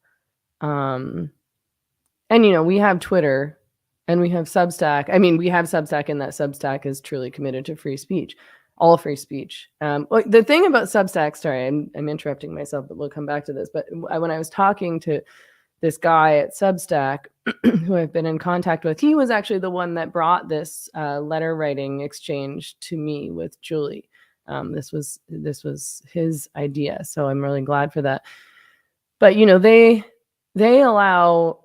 And, we have Twitter and we have Substack. I mean, we have Substack, and that Substack is truly committed to free speech, all free speech. The thing about Substack, sorry, I'm interrupting myself, but we'll come back to this. But when I was talking to this guy at Substack, who I've been in contact with, he was actually the one that brought this letter writing exchange to me with Julie. This was his idea, so I'm really glad for that. But they allow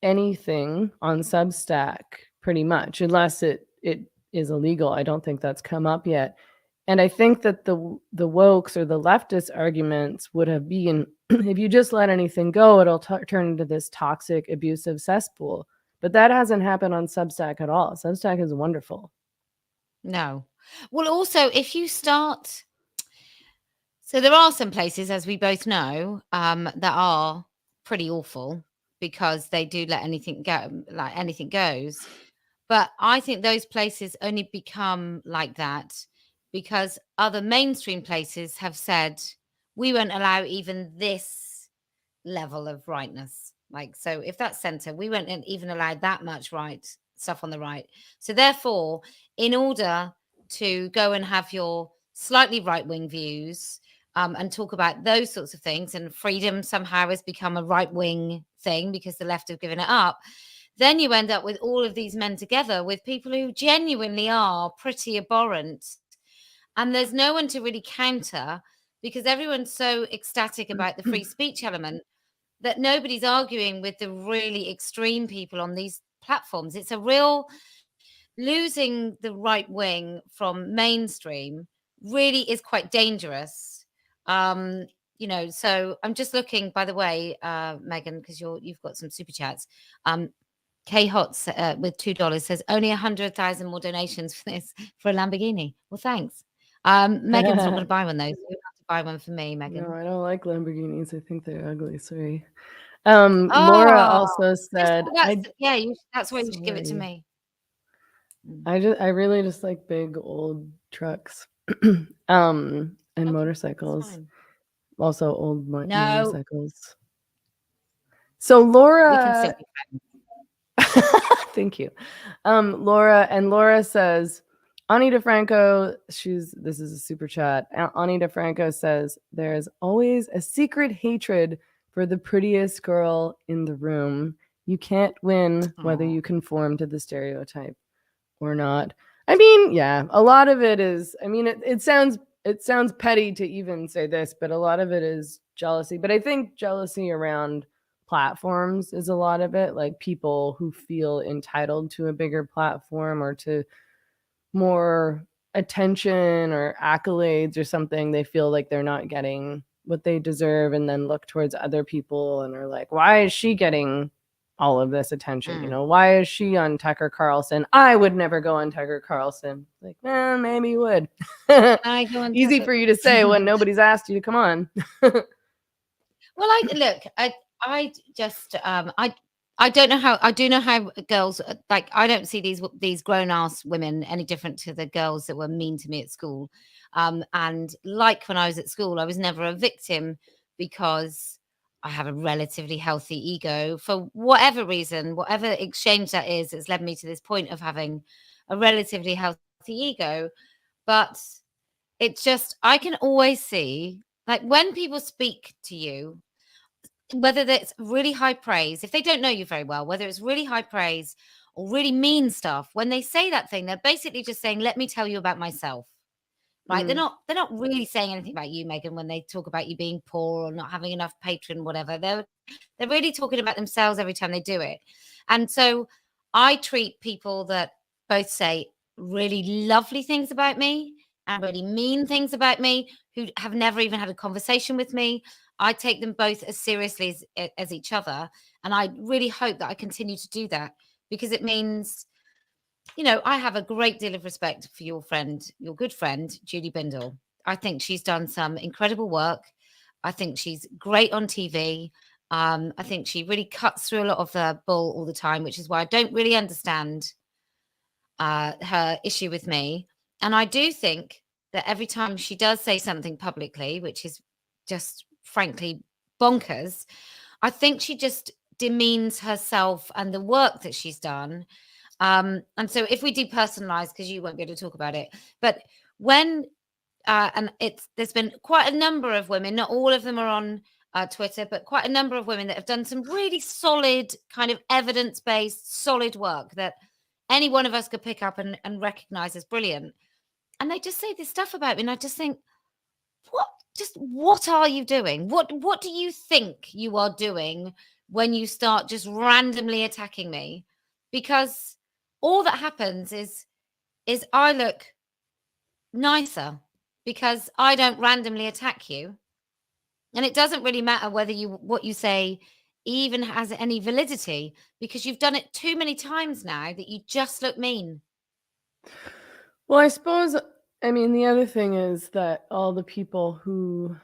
anything on Substack pretty much, unless it is illegal. I don't think that's come up yet. And I think that the wokes or the leftist arguments would have been, if you just let anything go, it'll turn into this toxic, abusive cesspool. But that hasn't happened on Substack at all. Substack is wonderful. No. Well, also, if you start... So there are some places, as we both know, that are pretty awful because they do let anything go, like anything goes. But I think those places only become like that because other mainstream places have said, we won't allow even this level of rightness. Like, so if that's center, we won't even allow that much right stuff on the right. So therefore, in order to go and have your slightly right-wing views and talk about those sorts of things, and freedom somehow has become a right-wing thing because the left have given it up, then you end up with all of these men together with people who genuinely are pretty abhorrent. And there's no one to really counter because everyone's so ecstatic about the free speech element that nobody's arguing with the really extreme people on these platforms. It's a real losing the right wing from mainstream really is quite dangerous. So I'm just looking, by the way, Megan, because you've got some super chats. K Hots with $2 says only 100,000 more donations for this for a Lamborghini. Well, thanks. Megan's not going to buy one though. So you have to buy one for me, Megan. No, I don't like Lamborghinis. I think they're ugly. Sorry. Laura also said, that's why you should give it to me. I really just like big old trucks, and motorcycles. Also old motorcycles. So Laura, thank you. Laura says, Ani DeFranco, this is a super chat. Ani DeFranco says, there's always a secret hatred for the prettiest girl in the room. You can't win whether you conform to the stereotype or not. I mean, yeah, a lot of it is, I mean, it sounds petty to even say this, but a lot of it is jealousy. But I think jealousy around platforms is a lot of it, like people who feel entitled to a bigger platform or to more attention or accolades or something. They feel like they're not getting what they deserve and then look towards other people and are like, why is she getting all of this attention? Why is she on Tucker Carlson? I would never go on Tucker Carlson. Like, maybe you would. Easy for you to say when nobody's asked you to come on. Well, I just I don't know how. I do know how girls, like, I don't see these grown ass women any different to the girls that were mean to me at school. And like when I was at school, I was never a victim because I have a relatively healthy ego for whatever reason, whatever exchange that is. It's led me to this point of having a relatively healthy ego. But it's just, I can always see, like, when people speak to you, whether that's really high praise, if they don't know you very well, whether it's really high praise or really mean stuff, when they say that thing, they're basically just saying, let me tell you about myself. right? They're not really saying anything about you, Meghan, when they talk about you being poor or not having enough patron, whatever. They're really talking about themselves every time they do it. And so I treat people that both say really lovely things about me and really mean things about me, who have never even had a conversation with me. I take them both as seriously as each other. And I really hope that I continue to do that, because it means, you know, I have a great deal of respect for your friend, your good friend, Julie Bindel. I think she's done some incredible work. I think she's great on TV. I think she really cuts through a lot of the bull all the time, which is why I don't really understand her issue with me. And I do think that every time she does say something publicly, which is just frankly bonkers, I think she just demeans herself and the work that she's done. And so if we depersonalize, because you won't be able to talk about it, but when and there's been quite a number of women, not all of them are on Twitter, but quite a number of women that have done some really solid, kind of evidence-based, solid work that any one of us could pick up and recognize as brilliant. And they just say this stuff about me, and I just think, what are you doing? What do you think you are doing when you start just randomly attacking me? Because all that happens is I look nicer because I don't randomly attack you. And it doesn't really matter whether what you say even has any validity, because you've done it too many times now that you just look mean. Well, I suppose, I mean, the other thing is that all the people who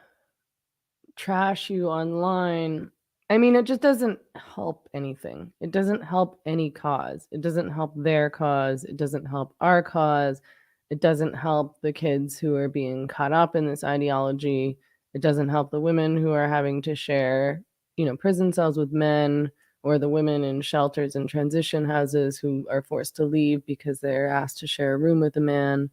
trash you online, I mean, it just doesn't help anything. It doesn't help any cause. It doesn't help their cause. It doesn't help our cause. It doesn't help the kids who are being caught up in this ideology. It doesn't help the women who are having to share, you know, prison cells with men, or the women in shelters and transition houses who are forced to leave because they're asked to share a room with a man.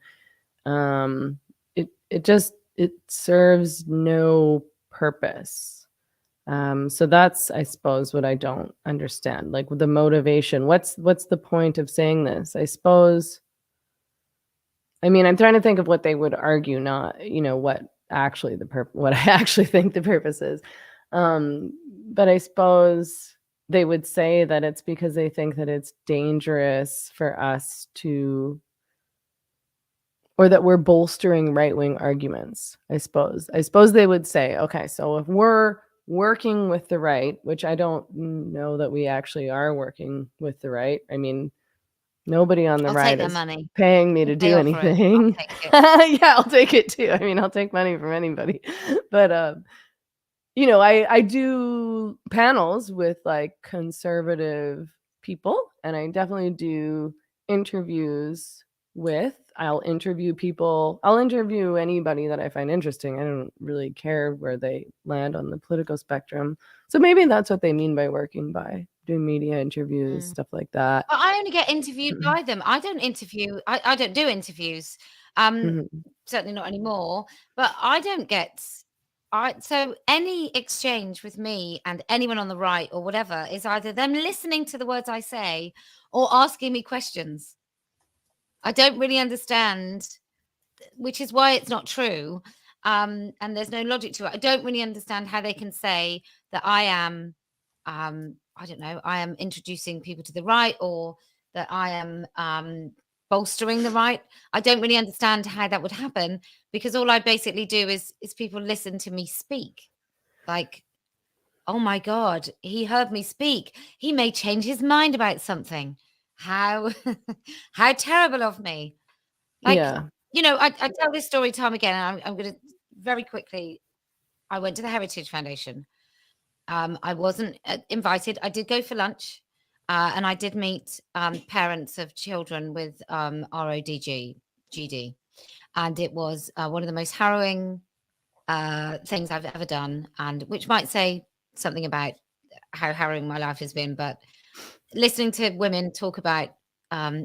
It serves no purpose. So that's, I suppose, what I don't understand. Like, with the motivation, what's the point of saying this? I suppose, I mean, I'm trying to think of what they would argue, not, you know, what actually what I actually think the purpose is. But I suppose they would say that it's because they think that it's dangerous for us to, or that we're bolstering right-wing arguments, I suppose. I suppose they would say, okay, so if we're working with the right, which I don't know that we actually are working with the right. I mean, nobody on the right is paying me to do anything. Yeah, I'll take it too. I mean, I'll take money from anybody. But you know, I do panels with like conservative people, and I definitely do interviews with, I'll interview anybody that I find interesting. I don't really care where they land on the political spectrum. So maybe that's what they mean by working, by doing media interviews, stuff like that. But I only get interviewed by them. I don't interview. I don't do interviews. Certainly not anymore. But I don't get. So any exchange with me and anyone on the right or whatever is either them listening to the words I say or asking me questions. I don't really understand, which is why it's not true. And there's no logic to it. I don't really understand how they can say that I am, I don't know, I am introducing people to the right, or that I am bolstering the right. I don't really understand how that would happen, because all I basically do is people listen to me speak. Like, oh my God, he heard me speak. He may change his mind about something. How how terrible of me. Like, Yeah. you know, I tell this story time again, and I'm going to very quickly. I went to the Heritage Foundation. I wasn't invited. I did go for lunch, and I did meet parents of children with GD, and it was one of the most harrowing things I've ever done, and which might say something about how harrowing my life has been. But listening to women talk about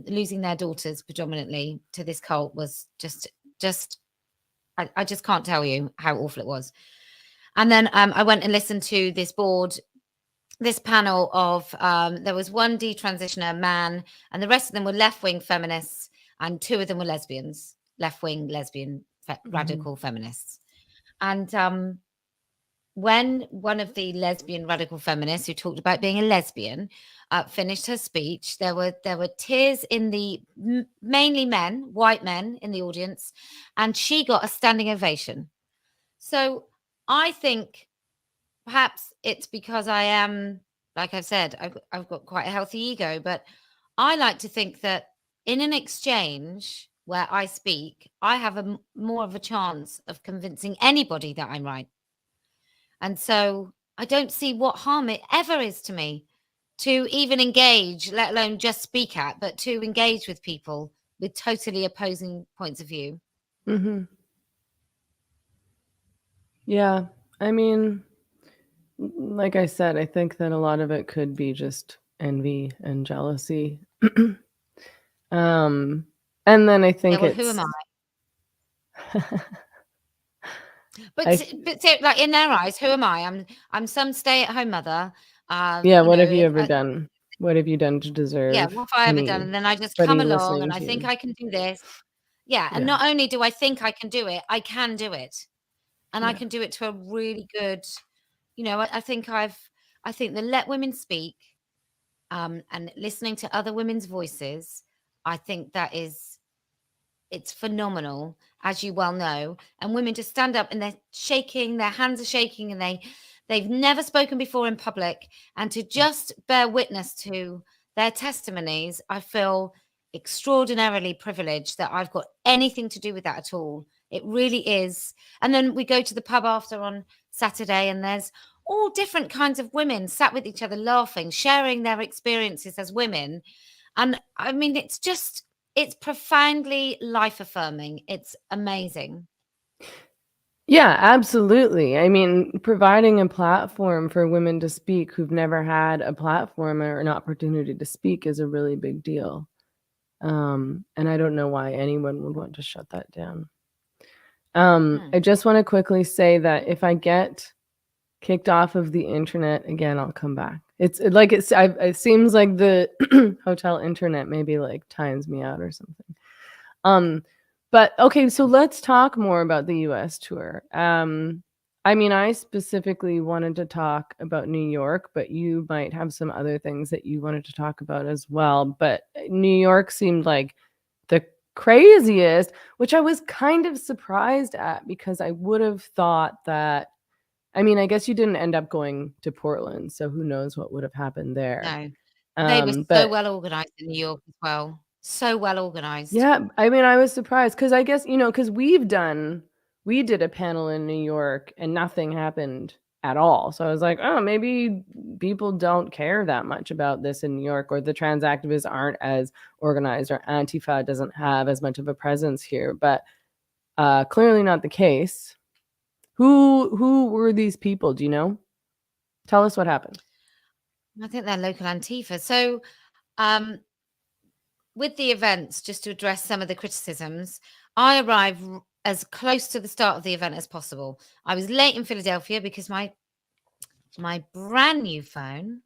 losing their daughters predominantly to this cult was just I just can't tell you how awful it was. And then I went and listened to this panel of there was one detransitioner man, and the rest of them were left-wing feminists, and two of them were lesbians, left-wing lesbian radical feminists. And when one of the lesbian radical feminists who talked about being a lesbian finished her speech, there were tears in the mainly men, white men in the audience, and she got a standing ovation. So I think perhaps it's because I am, like I've said, I've got quite a healthy ego, but I like to think that in an exchange where I speak, I have more of a chance of convincing anybody that I'm right. And so I don't see what harm it ever is to me to even engage, let alone just speak at, but to engage with people with totally opposing points of view. Mm-hmm. Yeah. I mean, like I said, I think that a lot of it could be just envy and jealousy. And then I think well, who am I? But like in their eyes, who am I? I'm some stay-at-home mother. Yeah, what have you ever done? What have you done to deserve? Yeah, what have I ever done? And then I just come along and I think I can do this. Yeah, and not only do I think I can do it, I can do it, and I can do it to a really good. I think that let women speak, and listening to other women's voices. I think that it's phenomenal, as you well know. And women just stand up and they're shaking, their hands are shaking, and they've never spoken before in public. And to just bear witness to their testimonies, I feel extraordinarily privileged that I've got anything to do with that at all. It really is. And then we go to the pub after on Saturday, and there's all different kinds of women sat with each other, laughing, sharing their experiences as women. And I mean, it's profoundly life affirming. It's amazing. Yeah, absolutely. I mean, providing a platform for women to speak who've never had a platform or an opportunity to speak is a really big deal. And I don't know why anyone would want to shut that down. I just want to quickly say that if I get kicked off of the internet again, I'll come back. It seems like the hotel internet maybe like times me out or something. But okay, so let's talk more about the US tour. I mean, I specifically wanted to talk about New York, but you might have some other things that you wanted to talk about as well. But New York seemed like the craziest, which I was kind of surprised at because I would have thought that, I mean, I guess you didn't end up going to Portland, so who knows what would have happened there. No, they were so well organized in New York as well. So well organized. Yeah, I mean, I was surprised because I guess, because we did a panel in New York and nothing happened at all. So I was like, oh, maybe people don't care that much about this in New York, or the trans activists aren't as organized, or Antifa doesn't have as much of a presence here. But clearly not the case. Who were these people? Do you know? Tell us what happened. I think they're local Antifa. So with the events, just to address some of the criticisms, I arrived as close to the start of the event as possible. I was late in Philadelphia because my brand new phone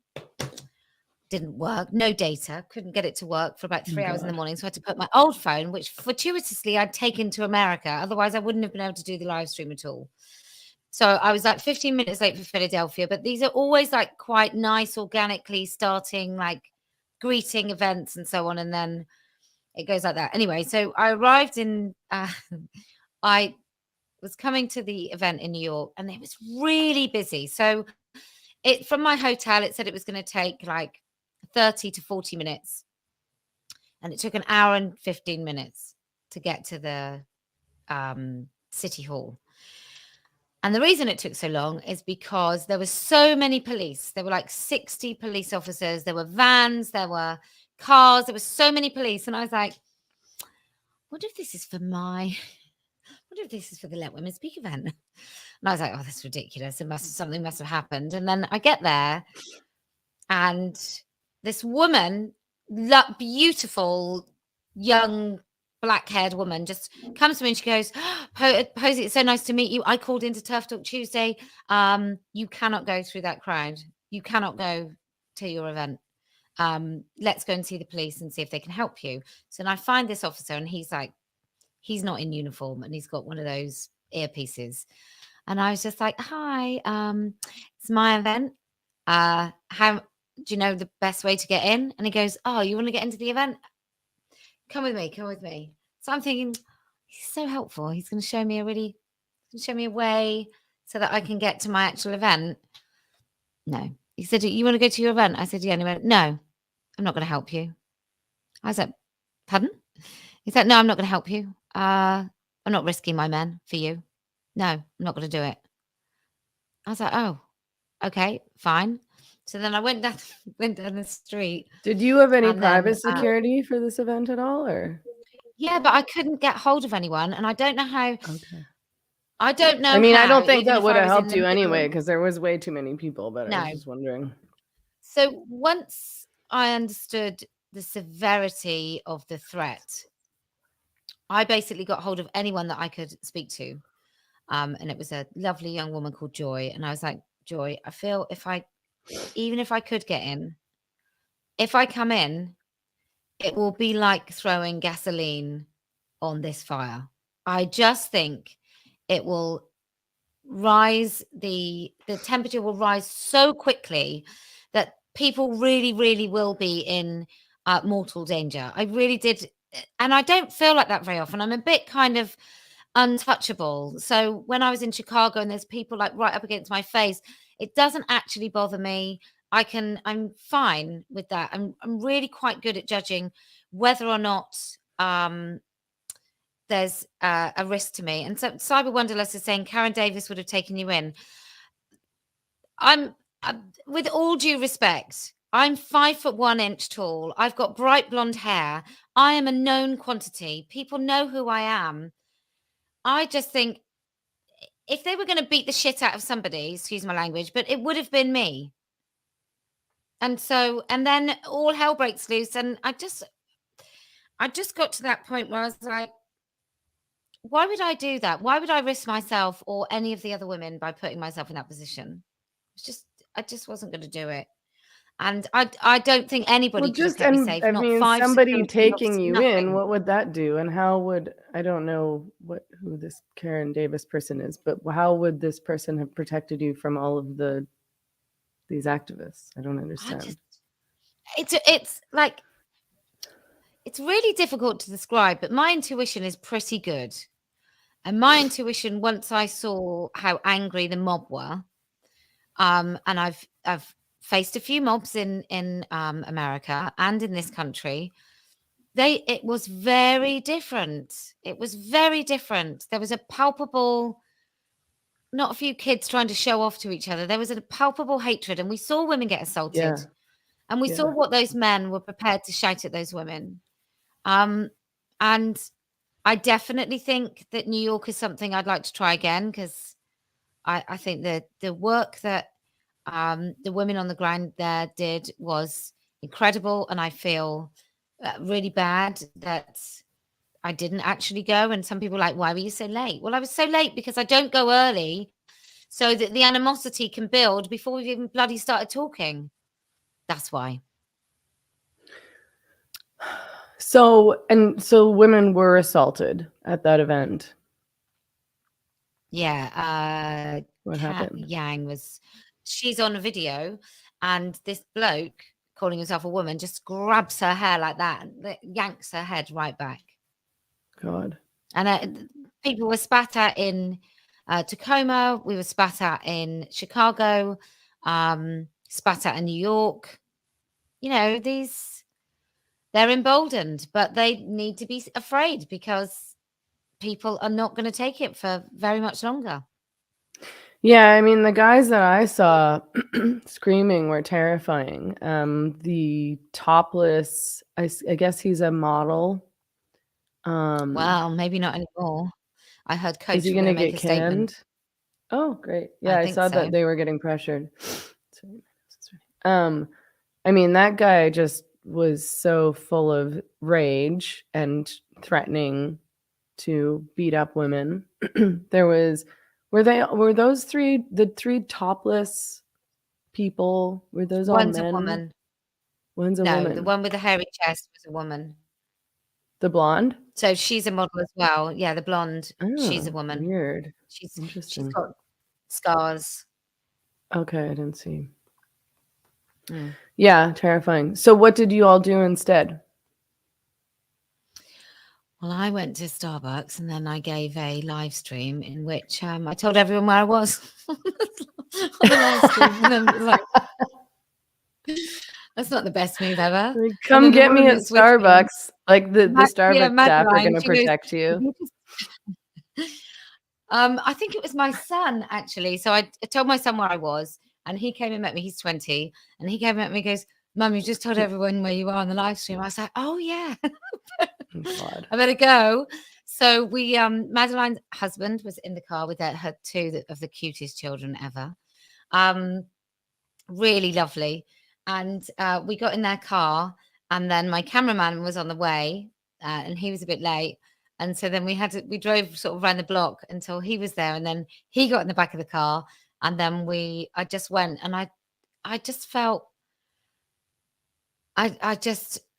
didn't work, no data, couldn't get it to work for about 3 hours in the morning. So I had to put my old phone, which fortuitously I'd taken to America. Otherwise, I wouldn't have been able to do the live stream at all. So I was like 15 minutes late for Philadelphia, but these are always like quite nice, organically starting like greeting events and so on. And then it goes like that. Anyway, so I arrived in, I was coming to the event in New York and it was really busy. So from my hotel, it said it was going to take like 30 to 40 minutes. And it took an hour and 15 minutes to get to the City Hall. And the reason it took so long is because there were so many police. There were like 60 police officers. There were vans. There were cars. There were so many police. And I was like, what if this is for the Let Women Speak event? And I was like, oh, that's ridiculous. Something must have happened. And then I get there and this woman, beautiful, young, black-haired woman just comes to me and she goes, Posie, it's so nice to meet you. I called into TERF Talk Tuesday. You cannot go through that crowd. You cannot go to your event. Let's go and see the police and see if they can help you. So then I find this officer and he's like, he's not in uniform and he's got one of those earpieces. And I was just like, hi, it's my event. How do you know the best way to get in? And he goes, oh, you want to get into the event? Come with me, come with me. So I'm thinking, he's so helpful. He's going to show me a way so that I can get to my actual event. No. He said, you want to go to your event? I said, yeah. And he went, no, I'm not going to help you. I was like, pardon? He said, no, I'm not going to help you. I'm not risking my men for you. No, I'm not going to do it. I was like, oh, okay, fine. So then I went down the street. Did you have any private security for this event at all, or? Yeah, but I couldn't get hold of anyone, and I don't know how. Okay. I don't know. I mean, how, I don't think even that if would I have was in helped the you middle- anyway, because there was way too many people. But I was No. just wondering. So once I understood the severity of the threat, I basically got hold of anyone that I could speak to. And it was a lovely young woman called Joy. And I was like, Joy, I feel even if I could get in, if I come in, it will be like throwing gasoline on this fire. I just think it will rise, the temperature will rise so quickly that people really, really will be in mortal danger. I really did. And I don't feel like that very often. I'm a bit kind of untouchable. So when I was in Chicago and there's people like right up against my face, it doesn't actually bother me. I'm fine with that. I'm really quite good at judging whether or not there's a risk to me. And so Cyber Wonderlust is saying Karen Davis would have taken you in. I'm with all due respect, I'm 5'1" tall. I've got bright blonde hair. I am a known quantity. People know who I am. I just think if they were going to beat the shit out of somebody, excuse my language, but it would have been me. And then all hell breaks loose. And I just got to that point where I was like, why would I do that? Why would I risk myself or any of the other women by putting myself in that position? I just wasn't going to do it. And I don't think anybody could have kept me safe. I Not mean, five somebody security taking officers, you nothing. in, what would that do? And how would, I don't know who this Karen Davis person is, but how would this person have protected you from all of these activists? I don't understand. It's like, it's really difficult to describe, but my intuition is pretty good. And my intuition, once I saw how angry the mob were, and I've faced a few mobs in America and in this country, it was very different. It was very different. There was a palpable, not a few kids trying to show off to each other. There was a palpable hatred, and we saw women get assaulted. Yeah. And we saw what those men were prepared to shout at those women. And I definitely think that New York is something I'd like to try again, because I think that the work that the women on the ground there did was incredible. And I feel really bad that I didn't actually go. And some people are like, why were you so late? Well, I was so late because I don't go early so that the animosity can build before we've even bloody started talking. That's why. So women were assaulted at that event. Yeah. What happened? Yang she's on a video, and this bloke calling himself a woman just grabs her hair like that and yanks her head right back. God. And people were spat at in Tacoma. We were spat at in Chicago, spat at in New York. You know, they're emboldened, but they need to be afraid because people are not going to take it for very much longer. Yeah, I mean, the guys that I saw screaming were terrifying. The topless, I guess he's a model. Well, maybe not anymore. I heard Coach is he going to get canned? Oh, great. Yeah, I saw that they were getting pressured. I mean, that guy just was so full of rage and threatening to beat up women. Were those the three topless people? Were those all men? One's a woman. One's a woman. No, the one with the hairy chest was a woman. The blonde? So she's a model as well. Yeah, the blonde. She's a Oh, woman. weird. She's Interesting. got scars. Okay, I didn't see. Mm. Yeah, terrifying. So what did you all do instead? Well, I went to Starbucks and then I gave a live stream in which I told everyone where I was on the live stream. And then it was like, that's not the best move ever. Like, And come then the get me woman at that's with me, Starbucks. Like the Starbucks staff are Madeline, gonna she goes, protect you. I think it was my son actually. So I told my son where I was, and he came and met me. He's 20, and he came and met me. He goes, "Mum, you just told everyone where you are on the live stream." I was like, "Oh yeah, Oh, God. I better go." So we, Madeline's husband was in the car with her two of the cutest children ever. Really lovely, and we got in their car, and then my cameraman was on the way, and he was a bit late. And so then we drove sort of around the block until he was there, and then he got in the back of the car, and then I just went, and I just felt, I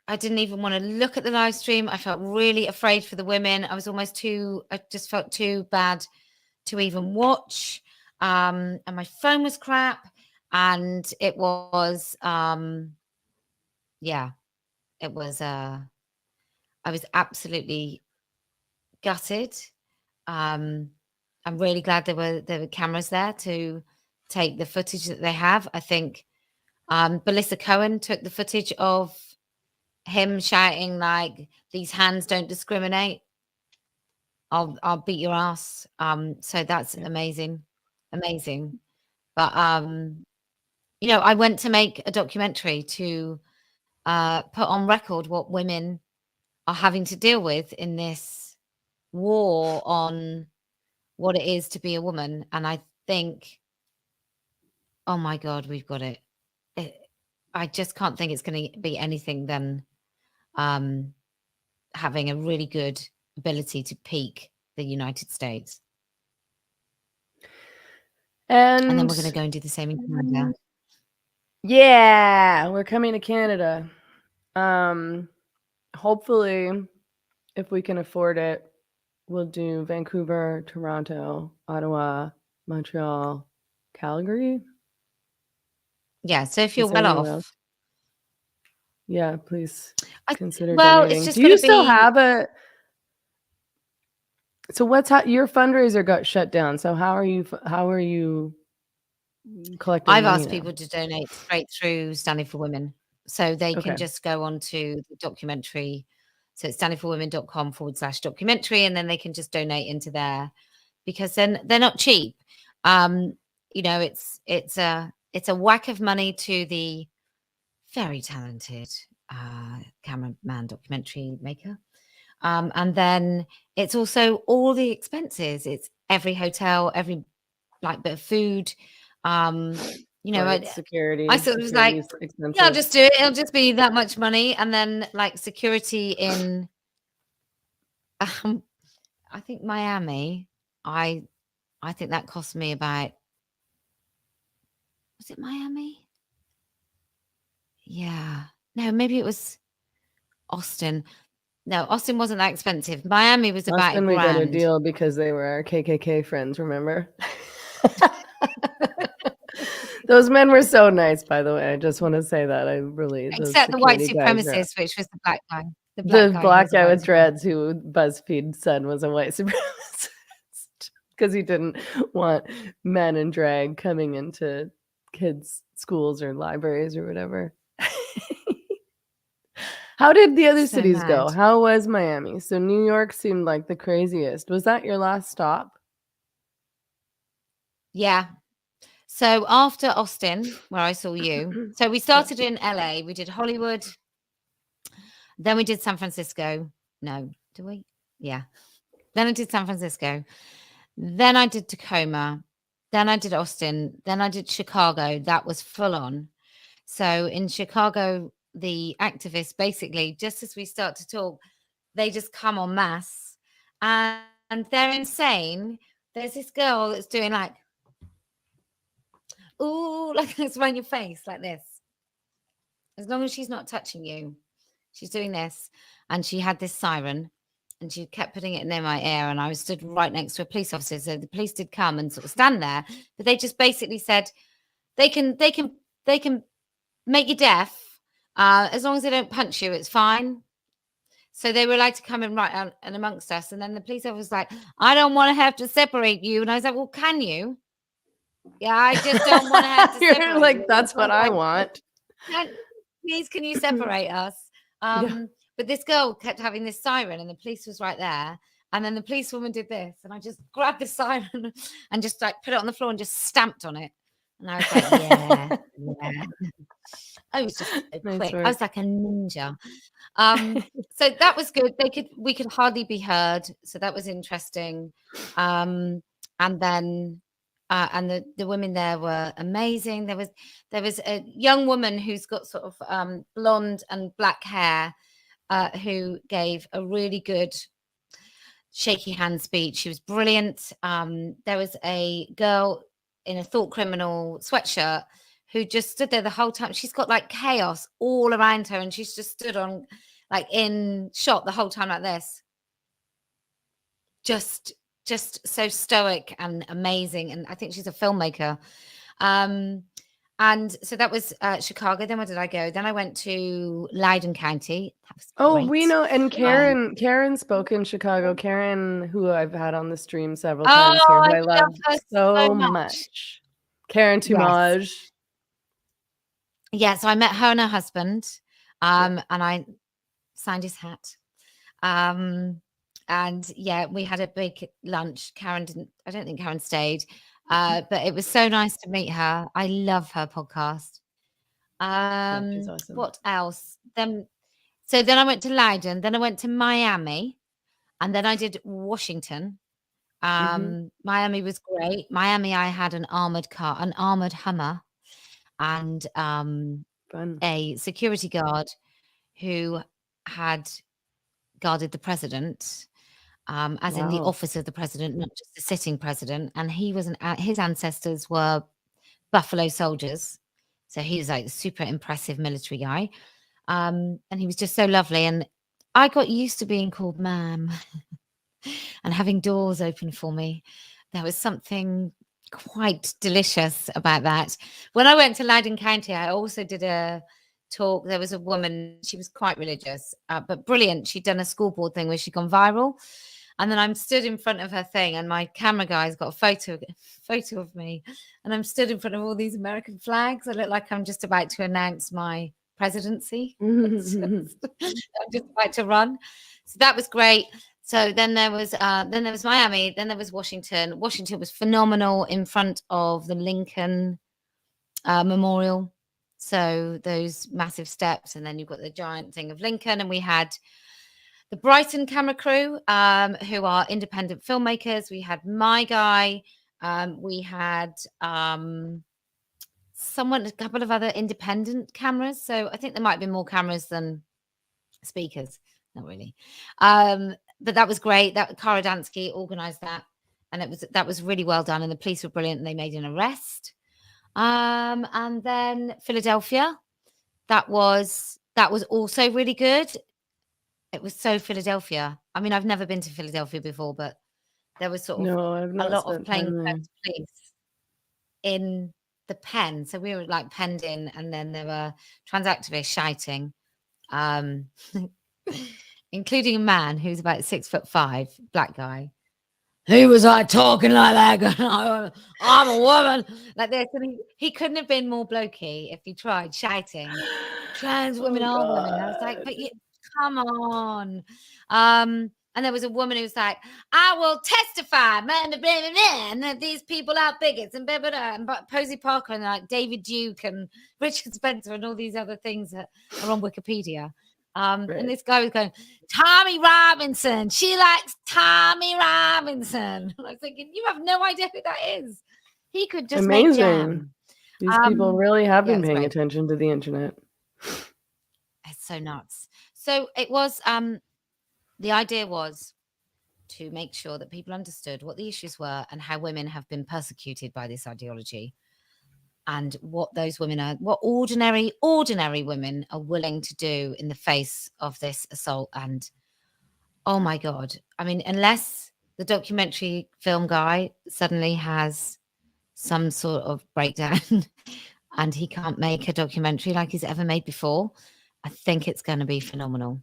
didn't even want to look at the live stream. I felt really afraid for the women. I just felt too bad to even watch. And my phone was crap, and it was, yeah, it was, I was absolutely gutted. I'm really glad there were cameras there to take the footage that they have. I think Melissa Cohen took the footage of him shouting like, "These hands don't discriminate. I'll beat your ass." So that's amazing. But I went to make a documentary to put on record what women are having to deal with in this war on what it is to be a woman. And I think, oh my God, we've got it. I just can't think it's going to be anything than having a really good ability to peak the United States. And then we're going to And go and do the same in Canada. yeah, we're coming to Canada. Hopefully, if we can afford it, we'll do Vancouver, Toronto, Ottawa, Montreal, Calgary. Yeah. So if you're Is there well anywhere else? off, Yeah, please consider it's donating. just Do going you to still be. have a? So your fundraiser got shut down. So how are you collecting I've money asked now? people to donate straight through Standing for Women. So they Okay. can just go on to the documentary. So it's standingforwomen.com/documentary. And then they can just donate into there, because then they're not cheap. It's a whack of money to the very talented cameraman documentary maker. And then it's also all the expenses. It's every hotel, every bit of food. Security. I sort of was like, expensive. yeah, I'll just do it. It'll just be that much money. And then security in, I think Miami, I think that cost me about, was it Miami? Yeah. No, maybe it was Austin. No, Austin wasn't that expensive. Miami was about Austin, we got a $1,000. deal because they were our KKK friends, remember? Those men were so nice, by the way. I just want to say that. Except the white supremacist, which was the black guy. The black guy with dreads who BuzzFeed said was a white supremacist because he didn't want men in drag coming into kids' schools or libraries or whatever. How did the other cities go? How was Miami? So New York seemed like the craziest. Was that your last stop? Yeah. So after Austin, where I saw you, so we started in LA. We did Hollywood. Then we did San Francisco. No, did we? Yeah. Then I did San Francisco. Then I did Tacoma. Then I did Austin. Then I did Chicago. That was full on. So in Chicago, the activists basically, just as we start to talk, they just come en masse and they're insane. There's this girl that's doing like, ooh, like this around your face, like this. As long as she's not touching you, she's doing this. And she had this siren. and she kept putting it near my ear, and I was stood right next to a police officer. So the police did come and sort of stand there, but they just basically said they can make you deaf as long as they don't punch you, it's fine. So they were allowed to come in right out and amongst us. And then the police officer was like, I don't want to have to separate you. And I was like, well, can you? Yeah, I just don't want to have to separate You're like, you. that's So I what was I like, want. please, can you separate us? Yeah. But this girl kept having this siren, and the police was right there. And then the policewoman did this, and I just grabbed the siren and just like put it on the floor and just stamped on it. And I was like, yeah, yeah. I was just so Nice quick. I work. was like a ninja. So that was good. We could hardly be heard. So that was interesting. And then and the women there were amazing. There was a young woman who's got sort of blonde and black hair who gave a really good shaky hand speech. She was brilliant. There was a girl in a thought criminal sweatshirt who just stood there the whole time. She's got like chaos all around her, and she's just stood on like in shot the whole time like this. Just so stoic and amazing. And I think she's a filmmaker. And so that was Chicago. Then where did I go? Then I went to Loudoun County. That was great. We know. And Karen spoke in Chicago. Karen, who I've had on the stream several times here, who I love her so much. Karen Toumage. Yes, so I met her and her husband, and I signed his hat. And yeah, we had a big lunch. I don't think Karen stayed, but it was so nice to meet her. I love her podcast. She's awesome. What else? So then I went to Loudoun, then I went to Miami, and then I did Washington. Miami was great. Miami, I had an armored Hummer, and Fun. a security guard who had guarded the president, as in the office of the president, not just the sitting president. And he was his ancestors were Buffalo soldiers, so he was like a super impressive military guy, and he was just so lovely. And I got used to being called ma'am and having doors open for me. There was something quite delicious about that. When I went to Loudoun County, I also did a talk. There was a woman, she was quite religious, but brilliant. She'd done a school board thing where she'd gone viral. And then I'm stood in front of her thing, and my camera guy's got a photo of me. And I'm stood in front of all these American flags. I look like I'm just about to announce my presidency. I'm just about to run. So that was great. So then there was Miami, then there was Washington. Washington was phenomenal in front of the Lincoln Memorial. So those massive steps, and then you've got the giant thing of Lincoln. And we had the Brighton camera crew, who are independent filmmakers. We had my guy. We had a couple of other independent cameras. So I think there might be more cameras than speakers. Not really. But that was great. Kara Dansky organized that, and that was really well done. And the police were brilliant, and they made an arrest. And then Philadelphia, that was also really good. It was so Philadelphia. I mean, I've never been to Philadelphia before, but there was sort of a lot of police in the pen. So we were like penned in, and then there were trans activists shouting, including a man who's about 6'5", black guy. He was like talking like that, going, I'm a woman, like this. And he couldn't have been more blokey if he tried shouting, trans women are women. And I was like, but come on. And there was a woman who was like, I will testify, man, that these people are bigots, and blah, blah, blah. And Posie Parker and like David Duke and Richard Spencer and all these other things that are on Wikipedia. And this guy was going, Tommy Robinson. She likes Tommy Robinson. And I was thinking, you have no idea who that is. He could just make jam. These people really have been paying attention to the internet. It's so nuts. So it was, the idea was to make sure that people understood what the issues were and how women have been persecuted by this ideology, and what those women are, what ordinary women are willing to do in the face of this assault and Oh my God. I mean, unless the documentary film guy suddenly has some sort of breakdown and he can't make a documentary like he's ever made before, I think it's going to be phenomenal.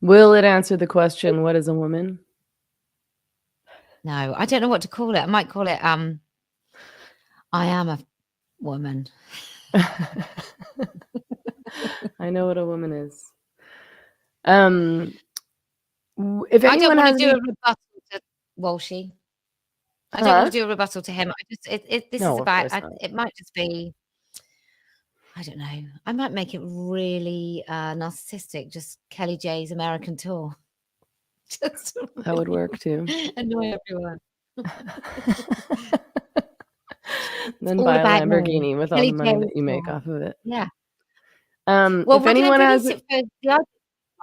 Will it answer the question, what is a woman? No, I don't know what to call it. I might call it, I am a woman. I know what a woman is. If I don't anyone want has to do any... a rebuttal to Walshy. I don't Huh? want to do a rebuttal to him. This No, is of about, course not. it might just be, I don't know. I might make it really narcissistic, just Kellie-Jay's American tour. Just to That would work too. annoy everyone. Then all buy a about me. Lamborghini with all the money Kellie-Jay's that you make tour. off of it. Yeah. Well, Well, if we're going anyone to has release it for the other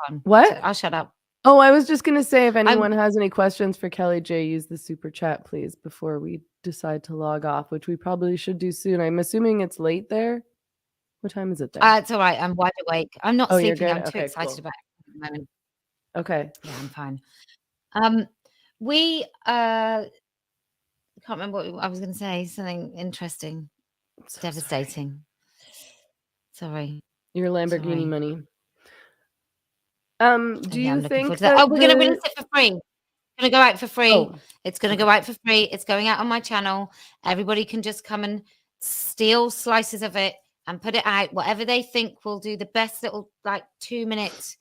one. What? I'll shut up. Oh, I was just gonna say, if anyone has any questions for Kellie-Jay, use the super chat, please, before we decide to log off, which we probably should do soon. I'm assuming it's late there. What time is it there? It's all right. I'm wide awake. I'm not Oh, you're sleeping. good? I'm too Okay, excited cool. about it at the moment. Okay. Yeah, I'm fine. We I can't remember what I was going to say. Something interesting, So devastating. Sorry. Your Lamborghini Sorry. money. Do Yeah, you I'm looking forward think to that. that Oh, we're going to release it for free. It's going to go out for free. Oh, It's going to go out for free. It's going out on my channel. Everybody can just come and steal slices of it and put it out. Whatever they think will do the best little, like 2 minutes,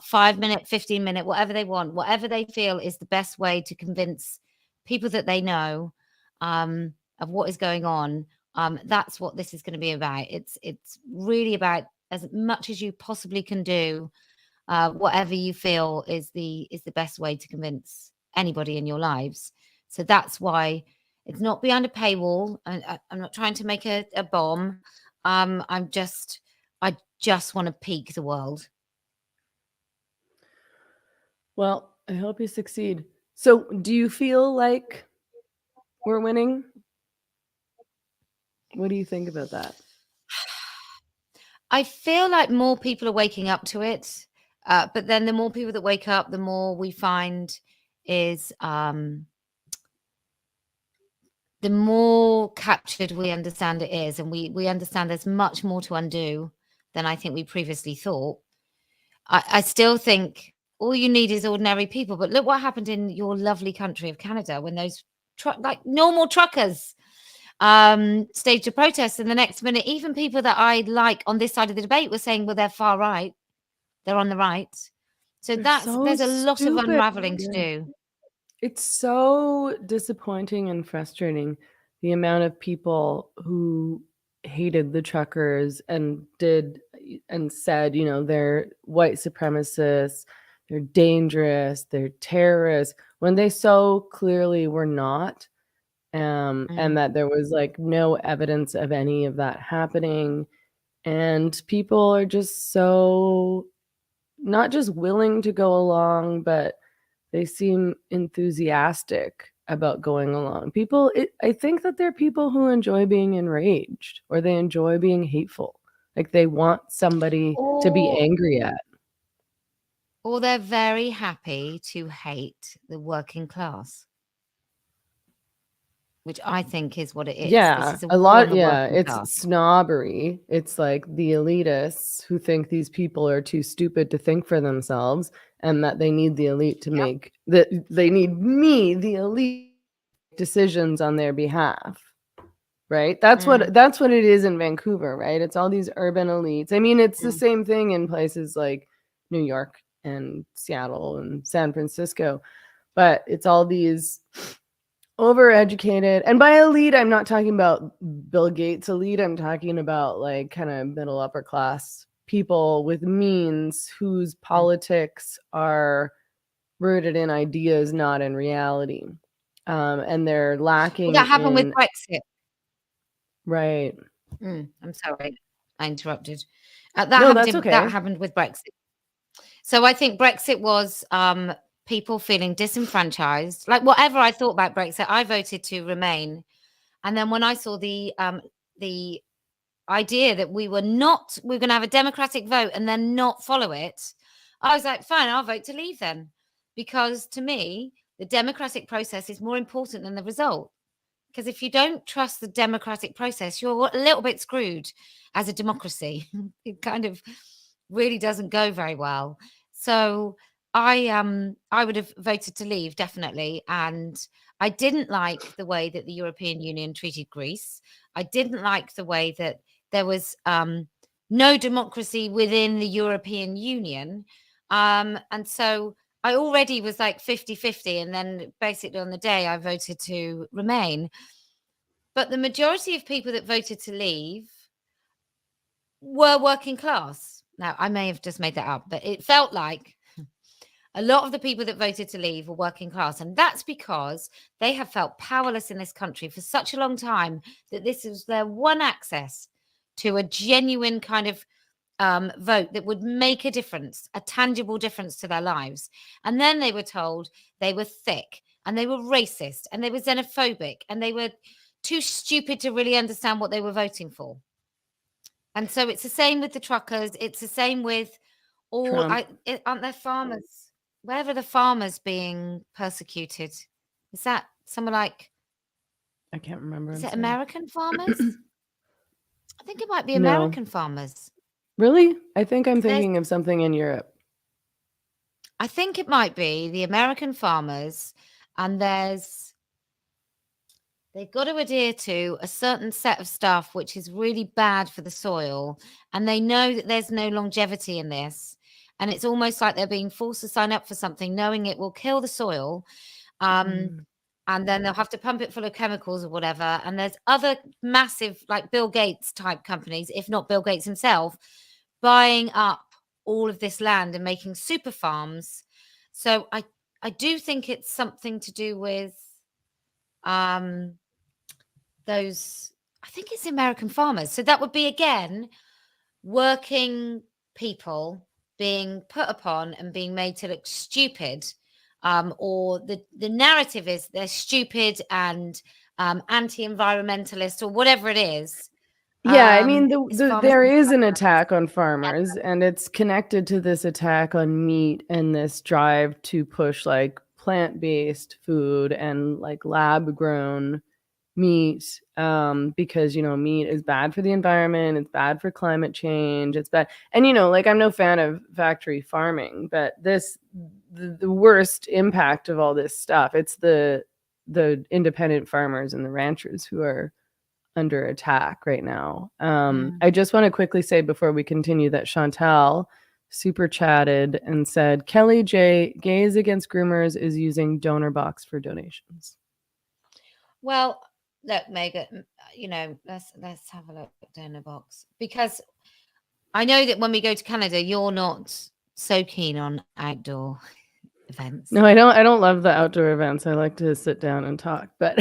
5 minute, 15 minute, whatever they want, whatever they feel is the best way to convince people that they know of what is going on. That's what this is going to be about. It's really about, as much as you possibly can do, whatever you feel is the best way to convince anybody in your lives. So that's why it's not behind a paywall. I'm not trying to make a bomb. I just want to peak the world. Well, I hope you succeed. So, do you feel like we're winning? What do you think about that? I feel like more people are waking up to it. But then the more people that wake up, the more we find is the more captured we understand it is. And we understand there's much more to undo than I think we previously thought. I still think all you need is ordinary people. But look what happened in your lovely country of Canada when those like normal truckers staged a protest, and the next minute, even people that I like on this side of the debate were saying, well, they're far right. They're on the right. So there's a lot of unraveling to do. It's so disappointing and frustrating, the amount of people who hated the truckers and said, you know, they're white supremacists, they're dangerous, they're terrorists, when they so clearly were not. And that there was like no evidence of any of that happening. And people are just so not just willing to go along, but they seem enthusiastic about going along. I think that there are people who enjoy being enraged, or they enjoy being hateful. Like they want somebody to be angry at. Or they're very happy to hate the working class, which I think is what it is. Yeah, this is a lot. on Yeah, the it's class. snobbery. It's like the elitists who think these people are too stupid to think for themselves, and that they need the elite to make that. They need me, the elite, decisions on their behalf. Right? That's what it is in Vancouver, right? It's all these urban elites. I mean, it's the same thing in places like New York and Seattle and San Francisco, but it's all these overeducated, and by elite, I'm not talking about Bill Gates elite. I'm talking about like kind of middle upper class people with means whose politics are rooted in ideas, not in reality. And they're lacking. Well, that happened with Brexit. Right. I'm sorry, I interrupted. No, that's okay. That happened with Brexit. So I think Brexit was people feeling disenfranchised. Like whatever I thought about Brexit, I voted to remain. And then when I saw the idea that we're going to have a democratic vote and then not follow it, I was like, fine, I'll vote to leave then. because to me, the democratic process is more important than the result. Because if you don't trust the democratic process, you're a little bit screwed as a democracy. It kind of really doesn't go very well. So I would have voted to leave, definitely. And I didn't like the way that the European Union treated Greece. I didn't like the way that there was no democracy within the European Union. And so I already was like 50-50. And then basically on the day I voted to remain. But the majority of people that voted to leave were working class. Now, I may have just made that up, but it felt like a lot of the people that voted to leave were working class. And that's because they have felt powerless in this country for such a long time that this is their one access to a genuine kind of vote that would make a difference, a tangible difference to their lives. And then they were told they were thick and they were racist and they were xenophobic and they were too stupid to really understand what they were voting for. And so it's the same with the truckers. It's the same with all, aren't there farmers? Where are the farmers being persecuted? Is that somewhere like, I can't remember. is it American farmers? I think it might be No. American farmers. Really? I think I'm thinking of something in Europe. I think it might be the American farmers, and they've got to adhere to a certain set of stuff which is really bad for the soil, and they know that there's no longevity in this, and it's almost like they're being forced to sign up for something knowing it will kill the soil, and then they'll have to pump it full of chemicals or whatever. And there's other massive, like Bill Gates type companies, if not Bill Gates himself, buying up all of this land and making super farms. So I do think it's something to do with those, I think it's American farmers. So that would be, again, working people being put upon and being made to look stupid, or the narrative is they're stupid and anti-environmentalist or whatever it is. Yeah, I mean, there is an attack on farmers, and it's connected to this attack on meat and this drive to push like plant-based food and like lab-grown meat, because, you know, meat is bad for the environment, it's bad for climate change, it's bad. And, you know, like, I'm no fan of factory farming, but the worst impact of all this stuff, it's the independent farmers and the ranchers who are under attack right now. I just want to quickly say before we continue that Chantal super chatted and said, Kellie-Jay, Gays Against Groomers is using donor box for donations. Well, look, Megan, you know, let's have a look at donor box, because I know that when we go to Canada, you're not so keen on outdoor events. No, I don't love the outdoor events. I like to sit down and talk, but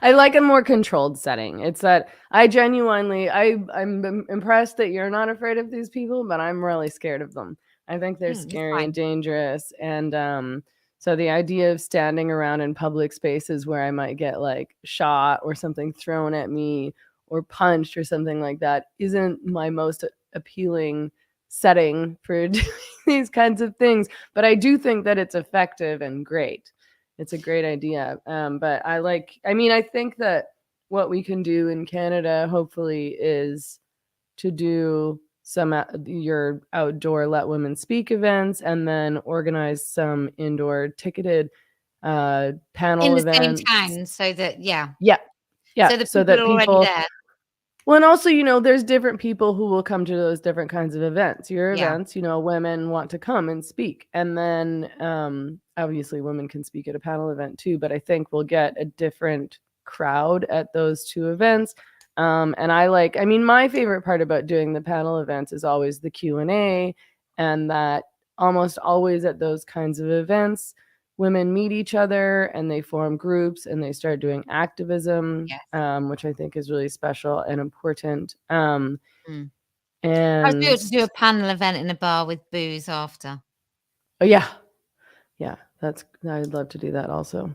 I like a more controlled setting. It's that I genuinely, I'm impressed that you're not afraid of these people, but I'm really scared of them. I think they're scary and dangerous. And so the idea of standing around in public spaces where I might get like shot or something thrown at me or punched or something like that isn't my most appealing setting for doing these kinds of things, but I do think that it's effective and great. It's a great idea. But I think that what we can do in Canada hopefully is to do some your outdoor let women speak events, and then organize some indoor ticketed panel in the events. same town, so that yeah so that people are already there. Well, and also, you know, there's different people who will come to those different kinds of events. Your events, you know, women want to come and speak. And then obviously women can speak at a panel event too, but I think we'll get a different crowd at those two events. And my favorite part about doing the panel events is always the Q&A, and that almost always at those kinds of events, women meet each other and they form groups and they start doing activism, which I think is really special and important. And I was able to do a panel event in a bar with booze after. Oh yeah, I'd love to do that also.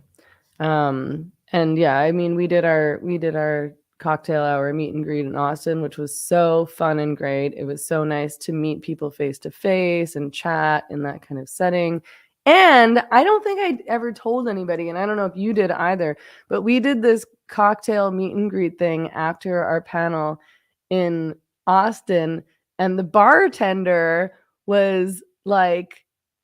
And yeah, I mean, we did our cocktail hour meet and greet in Austin, which was so fun and great. It was so nice to meet people face to face and chat in that kind of setting. And I don't think I ever told anybody, and I don't know if you did either, but we did this cocktail meet and greet thing after our panel in Austin, and the bartender was like,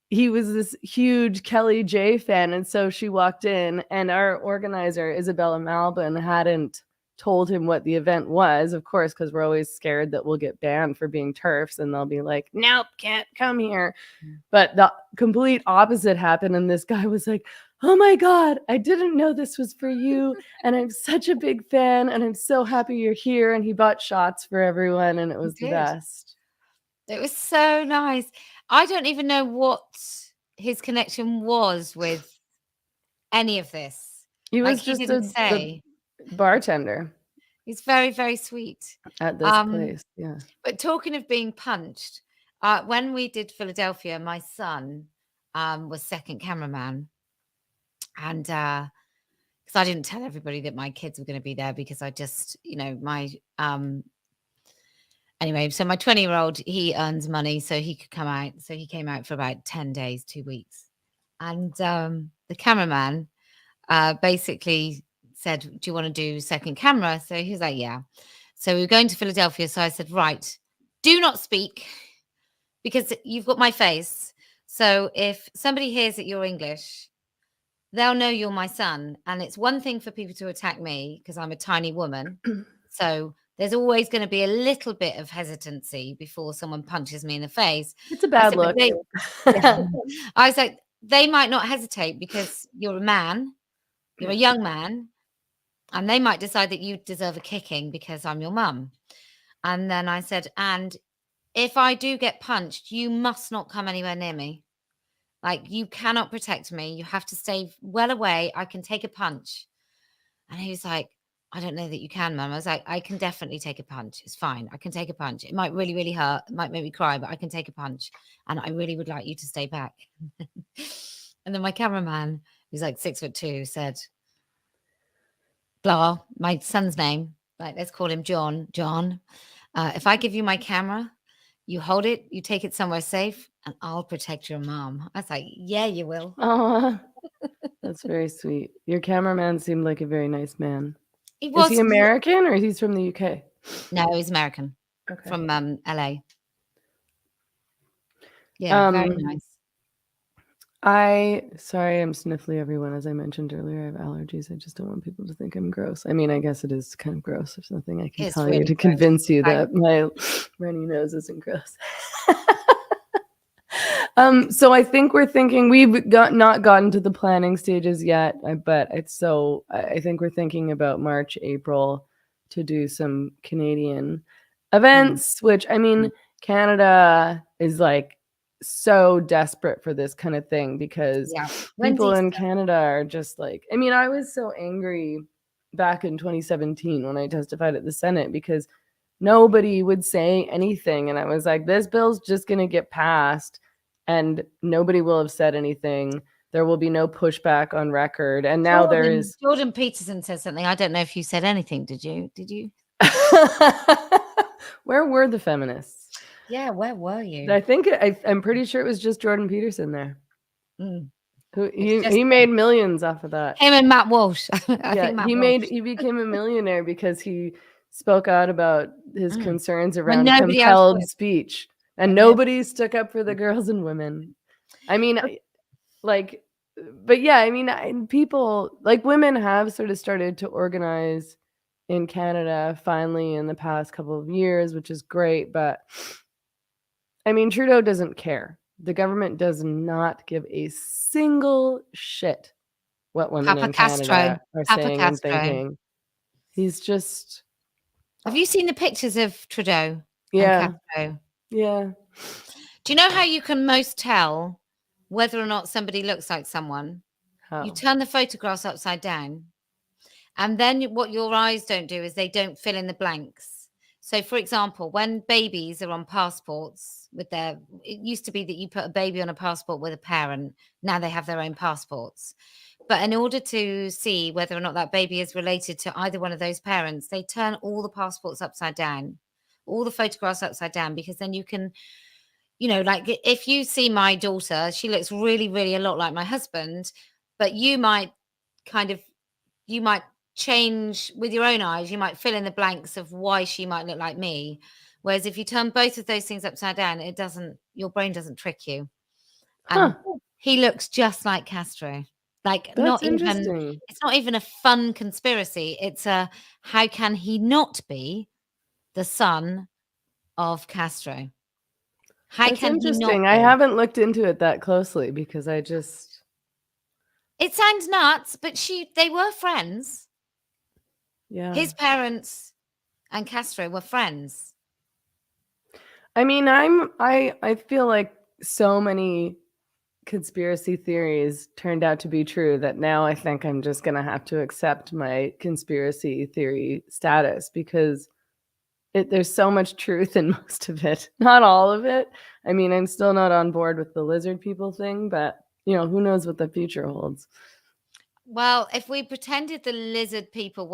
he was this huge Kellie-Jay fan, and so she walked in, and our organizer, Isabella Malbin, hadn't told him what the event was, of course, because we're always scared that we'll get banned for being TERFs, and they'll be like, nope, can't come here. But the complete opposite happened, and this guy was like, oh my God, I didn't know this was for you, and I'm such a big fan, and I'm so happy you're here. And he bought shots for everyone, and it was the best. It was so nice. I don't even know what his connection was with any of this. He was Like, he just didn't the say. bartender He's very, very sweet. at this place. Yeah. But talking of being punched, when we did Philadelphia, my son was second cameraman. And because I didn't tell everybody that my kids were going to be there, because I just, my anyway, so my 20-year-old, he earns money, so he could come out. So he came out for about 10 days, 2 weeks. And the cameraman basically said, do you want to do second camera? So he was like, yeah. So we were going to Philadelphia. So I said, right, do not speak, because you've got my face. So if somebody hears that you're English, they'll know you're my son. And it's one thing for people to attack me because I'm a tiny woman. So there's always going to be a little bit of hesitancy before someone punches me in the face. It's a bad look. I was like, they might not hesitate because you're a man, you're a young man, and they might decide that you deserve a kicking because I'm your mum. And then I said, and if I do get punched, you must not come anywhere near me. Like, you cannot protect me. You have to stay well away. I can take a punch. And he was like, I don't know that you can, Mum. I was like, I can definitely take a punch. It's fine. I can take a punch. It might really, really hurt. It might make me cry, but I can take a punch. And I really would like you to stay back. And then my cameraman, who's like 6'2", said, blah, my son's name, like, let's call him John. John, if I give you my camera, you hold it, you take it somewhere safe, and I'll protect your mom. I was like, yeah, you will. Oh, that's very sweet. Your cameraman seemed like a very nice man. He was. Is he American or he's from the UK? No, he's American. Okay. From LA. Yeah, very nice. Sorry, I'm sniffly, everyone. As I mentioned earlier, I have allergies. I just don't want people to think I'm gross. I mean, I guess it is kind of gross. There's nothing I can tell really you to convince you that my runny nose isn't gross. So I think we're thinking, we've not gotten to the planning stages yet, but I think we're thinking about March, April to do some Canadian events, which, I mean, Canada is like so desperate for this kind of thing because people in Canada are just like, I mean, I was so angry back in 2017 when I testified at the Senate because nobody would say anything. And I was like, this bill's just going to get passed and nobody will have said anything. There will be no pushback on record. And now there is. Jordan Peterson said something. I don't know if you said anything. Did you? Where were the feminists? Yeah, where were you? I think I'm pretty sure it was just Jordan Peterson there. Who he made millions off of that. Him and Matt Walsh. He became a millionaire because he spoke out about his concerns around compelled speech, and nobody stuck up for the girls and women. I mean, like, but yeah, I mean, people like women have sort of started to organize in Canada finally in the past couple of years, which is great, but I mean, Trudeau doesn't care. The government does not give a single shit what women in Canada are saying and thinking. He's just. Have you seen the pictures of Trudeau? Yeah. And Castro? Yeah. Do you know how you can most tell whether or not somebody looks like someone? How? You turn the photographs upside down, and then what your eyes don't do is they don't fill in the blanks. So, for example, when babies are on passports it used to be that you put a baby on a passport with a parent. Now they have their own passports. But in order to see whether or not that baby is related to either one of those parents, they turn all the passports upside down, all the photographs upside down, because then you can you know, like if you see my daughter, she looks really, really a lot like my husband, but you might change with your own eyes. You might fill in the blanks of why she might look like me. Whereas if you turn both of those things upside down, your brain doesn't trick you. And Huh. he looks just like Castro. Like, That's interesting. it's not even a fun conspiracy. It's how can he not be the son of Castro? How That's can he not interesting. I be? haven't looked into it that closely because I just It sounds nuts, but they were friends. yeah. His parents and Castro were friends. I mean, I feel like so many conspiracy theories turned out to be true that now I think I'm just going to have to accept my conspiracy theory status because there's so much truth in most of it. Not all of it. I mean, I'm still not on board with the lizard people thing, but who knows what the future holds. Well, if we pretended the lizard people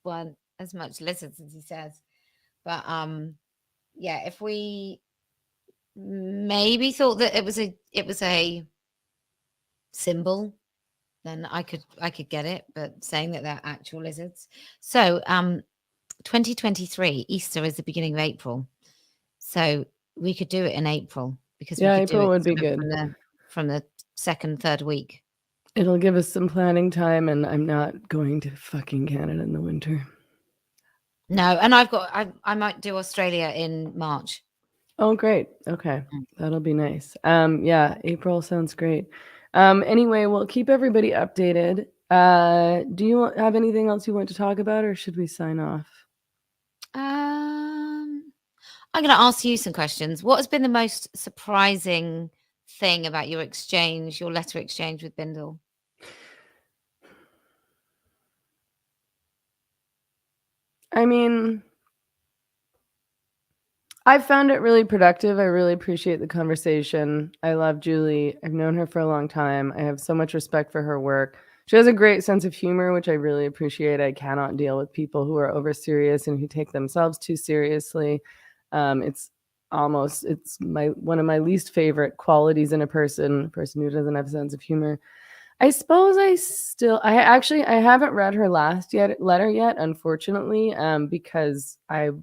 weren't as much lizards as he says, but yeah, if we maybe thought that it was a symbol, then I could get it. But saying that they're actual lizards, so 2023 Easter is the beginning of April, so we could do it in April because we Yeah, could do April it would be sort of good. from the second, third week. It'll give us some planning time, and I'm not going to fucking Canada in the winter. No, and I might do Australia in March. Oh, great. Okay. Mm. That'll be nice. Yeah, April sounds great. Anyway, we'll keep everybody updated. Do you have anything else you want to talk about, or should we sign off? I'm going to ask you some questions. What has been the most surprising thing about your letter exchange with Bindle? I mean, I found it really productive. I really appreciate the conversation. I love Julie. I've known her for a long time. I have so much respect for her work. She has a great sense of humor, which I really appreciate. I cannot deal with people who are over serious and who take themselves too seriously. It's one of my least favorite qualities in a person who doesn't have a sense of humor. I suppose I haven't read her letter yet, unfortunately, because I've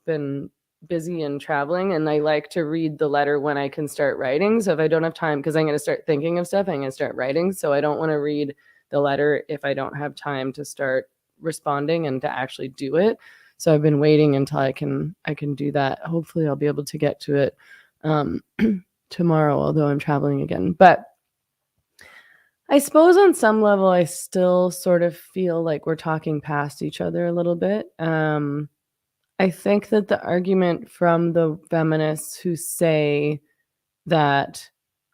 been busy and traveling, and I like to read the letter when I can start writing. So if I don't have time, because I'm going to start thinking of stuff, I'm going to start writing. So I don't want to read the letter if I don't have time to start responding and to actually do it. So I've been waiting until I can do that. Hopefully I'll be able to get to it tomorrow, although I'm traveling again. But I suppose on some level, I still sort of feel like we're talking past each other a little bit. I think that the argument from the feminists who say that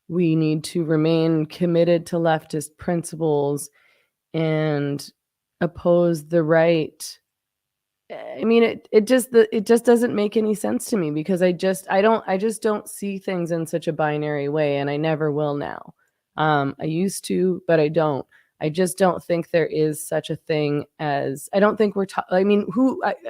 we need to remain committed to leftist principles and oppose the right. I mean, it just doesn't make any sense to me because I just don't see things in such a binary way, and I never will now. I used to, but I don't. I just don't think there is such a thing as I don't think I mean,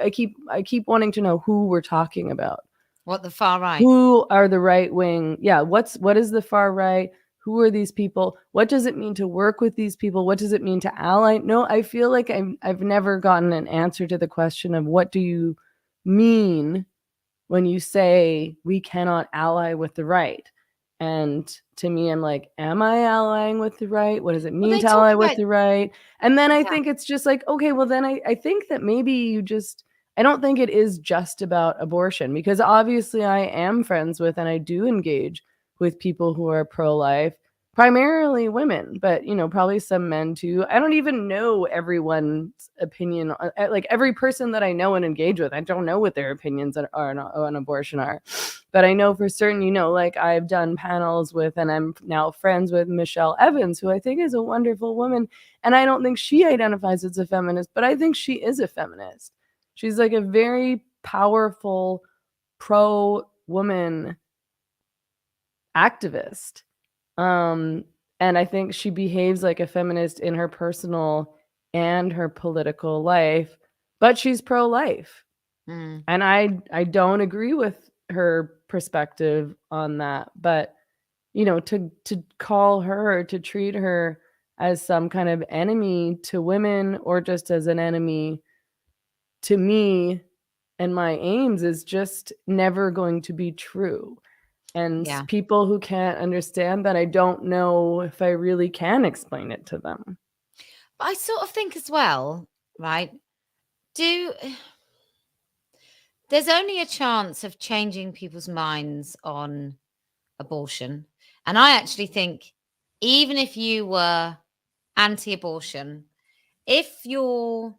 I keep wanting to know who we're talking about. What, the far right? Who are the right wing? Yeah, what is the far right? Who are these people? What does it mean to work with these people? What does it mean to ally? No, I feel like I've never gotten an answer to the question of what do you mean when you say we cannot ally with the right? And to me, I'm like, am I allying with the right? What does it mean to ally with the right? And then I think it's just like, okay, well, then I think that maybe I don't think it is just about abortion, because obviously I am friends with and I do engage with people who are pro-life, primarily women, but probably some men too. I don't even know everyone's opinion, like every person that I know and engage with. I don't know what their opinions are on abortion are, but I know for certain, like I've done panels with, and I'm now friends with Michelle Evans, who I think is a wonderful woman, and I don't think she identifies as a feminist, but I think she is a feminist. She's like a very powerful pro-woman activist. And I think she behaves like a feminist in her personal and her political life, but she's pro-life. And I don't agree with her perspective on that. But, you know, to call her, to treat her as some kind of enemy to women or just as an enemy to me and my aims is just never going to be true. And Yeah. people who can't understand that, I don't know if I really can explain it to them. But I sort of think as well, right? There's only a chance of changing people's minds on abortion. And I actually think even if you were anti-abortion, if you're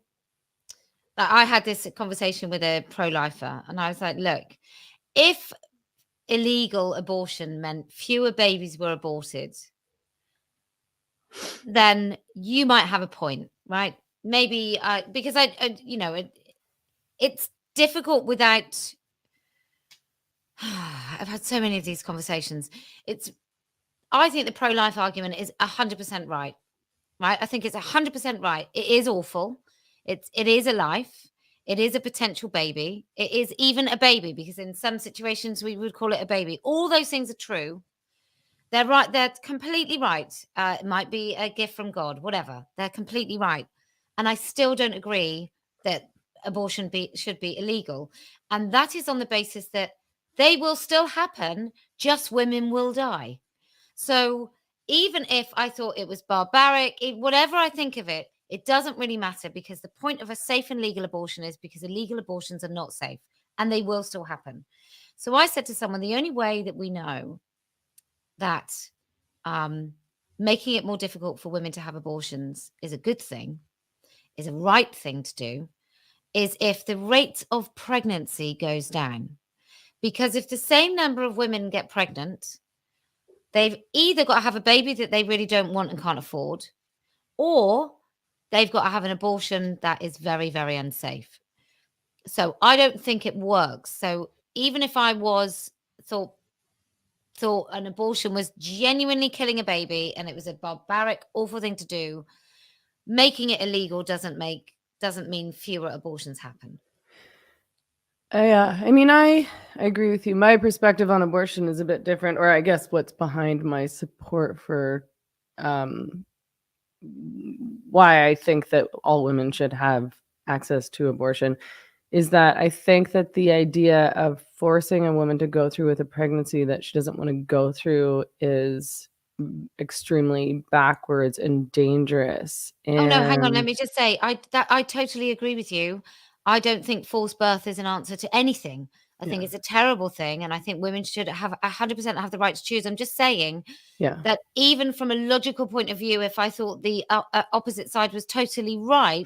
like, I had this conversation with a pro-lifer and I was like, look, if illegal abortion meant fewer babies were aborted, then you might have a point, right? Maybe because it's difficult without I've had so many of these conversations. I think the pro-life argument is 100% right. Right? I think it's 100% right. It is awful. It is a life. It is a potential baby. It is even a baby because in some situations we would call it a baby. All those things are true. They're right. They're completely right. It might be a gift from God, whatever. They're completely right. And I still don't agree that abortion should be illegal. And that is on the basis that they will still happen, just women will die. So even if I thought it was barbaric, whatever I think of it, it doesn't really matter because the point of a safe and legal abortion is because illegal abortions are not safe and they will still happen. So I said to someone, the only way that we know that making it more difficult for women to have abortions is a good thing, is a right thing to do, is if the rate of pregnancy goes down. Because if the same number of women get pregnant, they've either got to have a baby that they really don't want and can't afford, or they've got to have an abortion that is very, very unsafe. So I don't think it works. So even if I thought an abortion was genuinely killing a baby and it was a barbaric, awful thing to do, making it illegal doesn't mean fewer abortions happen. Yeah, I mean, I agree with you. My perspective on abortion is a bit different, or I guess what's behind my support for why I think that all women should have access to abortion is that I think that the idea of forcing a woman to go through with a pregnancy that she doesn't want to go through is extremely backwards and dangerous. Oh no, hang on. Let And me just say, I totally agree with you. I don't think forced birth is an answer to anything. I think yeah, it's a terrible thing, and I think women should have 100% have the right to choose. I'm just saying yeah. that even from a logical point of view, if I thought the opposite side was totally right,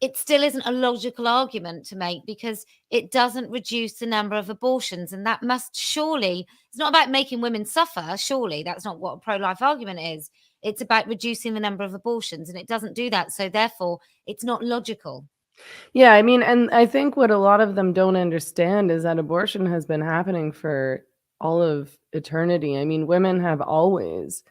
it still isn't a logical argument to make because it doesn't reduce the number of abortions. And that must surely, it's not about making women suffer. Surely that's not what a pro-life argument is. It's about reducing the number of abortions, and it doesn't do that. So therefore, it's not logical. Yeah, I mean, and I think what a lot of them don't understand is that abortion has been happening for all of eternity. I mean, women have always,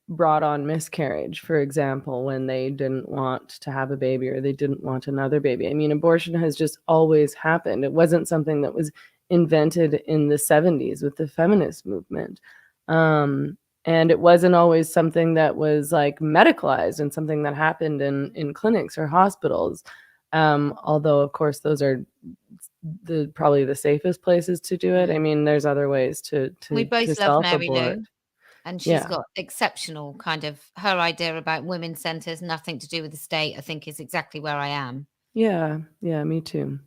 brought on miscarriage, for example, when they didn't want to have a baby or they didn't want another baby. I mean, abortion has just always happened. It wasn't something that was invented in the 70s with the feminist movement. And it wasn't always something that was like medicalized and something that happened in clinics or hospitals. Although of course those are probably the safest places to do it. I mean, there's other ways to We both love Mary self-abort. Lou, and she's Yeah. got exceptional kind of her idea about women's centres, nothing to do with the state, I think is exactly where I am. Yeah. Yeah, me too.